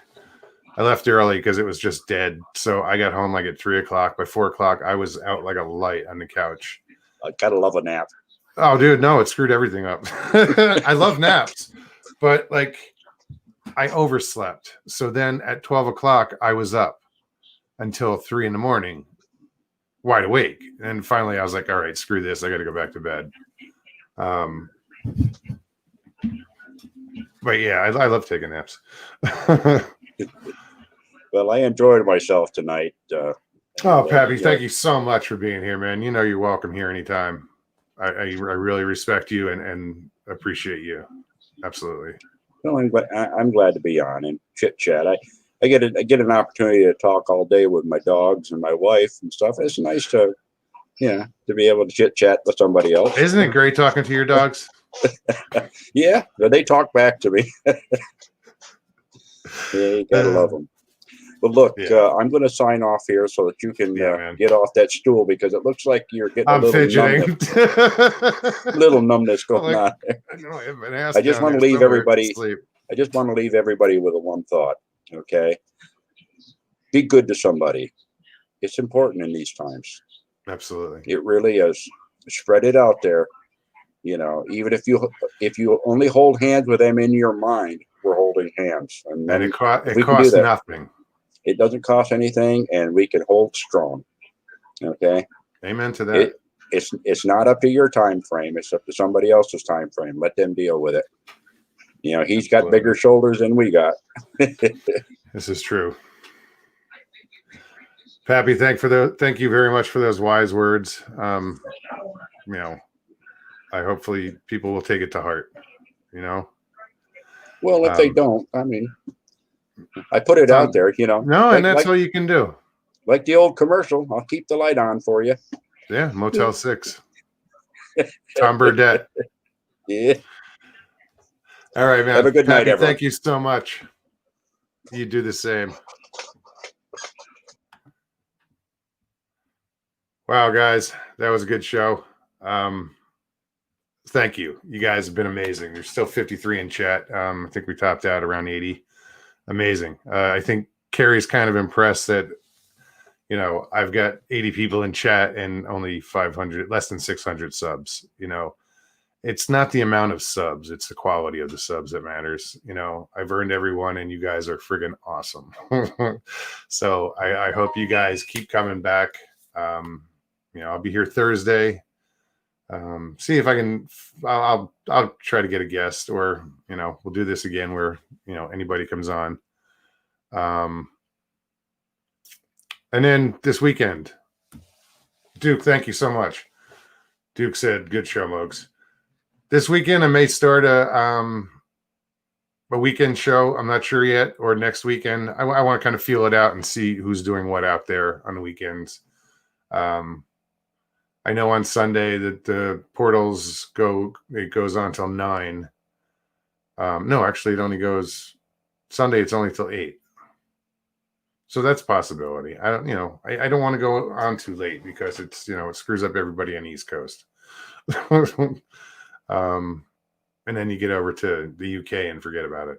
I left early because it was just dead. So I got home like at 3 o'clock. By 4 o'clock, I was out like a light on the couch. I gotta love a nap. Oh, dude, no, it screwed everything up. I love naps, but I overslept. So then at 12 o'clock, I was up until 3 a.m, wide awake. And finally, I was like, all right, screw this. I got to go back to bed. But yeah, I love taking naps. Well, I enjoyed myself tonight. Pappy, thank you so much for being here, man. You're welcome here anytime. I really respect you and appreciate you. Absolutely. Well, I'm glad to be on and chit chat. I get an opportunity to talk all day with my dogs and my wife and stuff. It's nice to be able to chit chat with somebody else. Isn't it great talking to your dogs? Yeah, they talk back to me. Yeah, you gotta love them. But look, I'm going to sign off here so that you can get off that stool, because it looks like you're getting a little numbness going on there. I just want to leave everybody. I just want to leave everybody with a one thought. Okay, be good to somebody. It's important in these times. Absolutely, it really is. Spread it out there. Even if you only hold hands with them in your mind, we're holding hands, and then it costs nothing. It doesn't cost anything, and we can hold strong. Okay. Amen to that. it's not up to your time frame. It's up to somebody else's time frame. Let them deal with it. You know, he's got bigger shoulders than we got. This is true. Pappy, thank you very much for those wise words. You know, hopefully people will take it to heart, you know. Well, if they don't, I mean, I put it out there, you know. No, and that's all you can do. Like the old commercial, I'll keep the light on for you. Yeah, Motel 6. Tom Burdette. Yeah. All right, man. Have a good night, Pappy, everyone. thank you so much. You do the same. Wow, guys, that was a good show. Thank you. You guys have been amazing. There's still 53 in chat. I think we topped out around 80. Amazing. I think Carrie's kind of impressed that, you know, I've got 80 people in chat and only 500, less than 600 subs. You know, it's not the amount of subs, it's the quality of the subs that matters. You know, I've earned everyone and you guys are friggin' awesome. So I hope you guys keep coming back. You know, I'll be here Thursday. See if I can, I'll try to get a guest, or, you know, we'll do this again where, you know, anybody comes on. And then this weekend, Duke, thank you so much. Duke said, good show, Mogs. This weekend, I may start a weekend show. I'm not sure yet, or next weekend. I want to kind of feel it out and see who's doing what out there on the weekends. I know on Sunday that the portals goes on till 9. No, actually it only goes Sunday. It's only till 8. So that's a possibility. I don't want to go on too late because it's, you know, it screws up everybody on the East Coast. And then you get over to the UK and forget about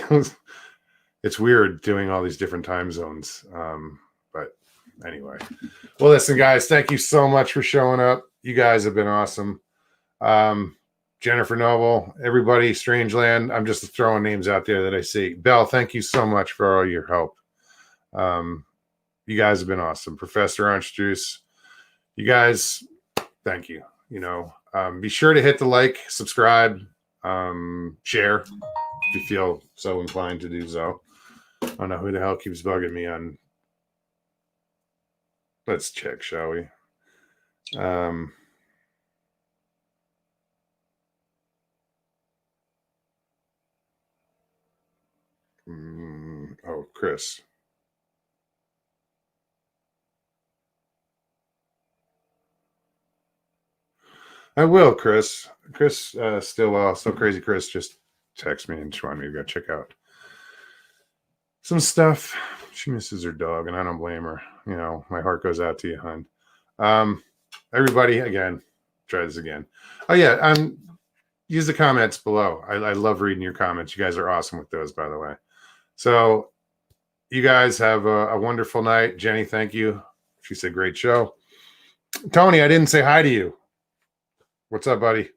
it. It's weird doing all these different time zones. But anyway, well, listen, guys, thank you so much for showing up. You guys have been awesome. Jennifer Noble, everybody, Strangeland. I'm just throwing names out there that I see. Belle, thank you so much for all your help. You guys have been awesome. Professor Orange Juice, you guys, thank you. You know, be sure to hit the like, subscribe, share if you feel so inclined to do so. I don't know who the hell keeps bugging me on. Let's check, shall we? Oh, Chris. I will, Chris. Chris, still crazy. Chris just texted me and she wanted me to go check out some stuff. She misses her dog, and I don't blame her. You know, my heart goes out to you, hon. Everybody, again, try this again. Oh yeah, use the comments below. I love reading your comments. You guys are awesome with those, by the way. So you guys have a wonderful night. Jenny, thank you. She said, great show. Tony, I didn't say hi to you. What's up, buddy?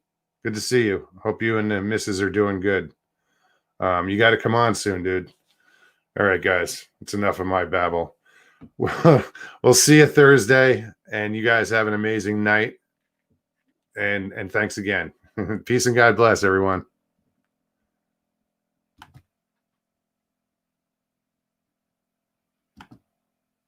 Good to see you. Hope you and the missus are doing good. You got to come on soon, dude. All right, guys. It's enough of my babble. We'll see you Thursday, and you guys have an amazing night. And thanks again. Peace and God bless, everyone.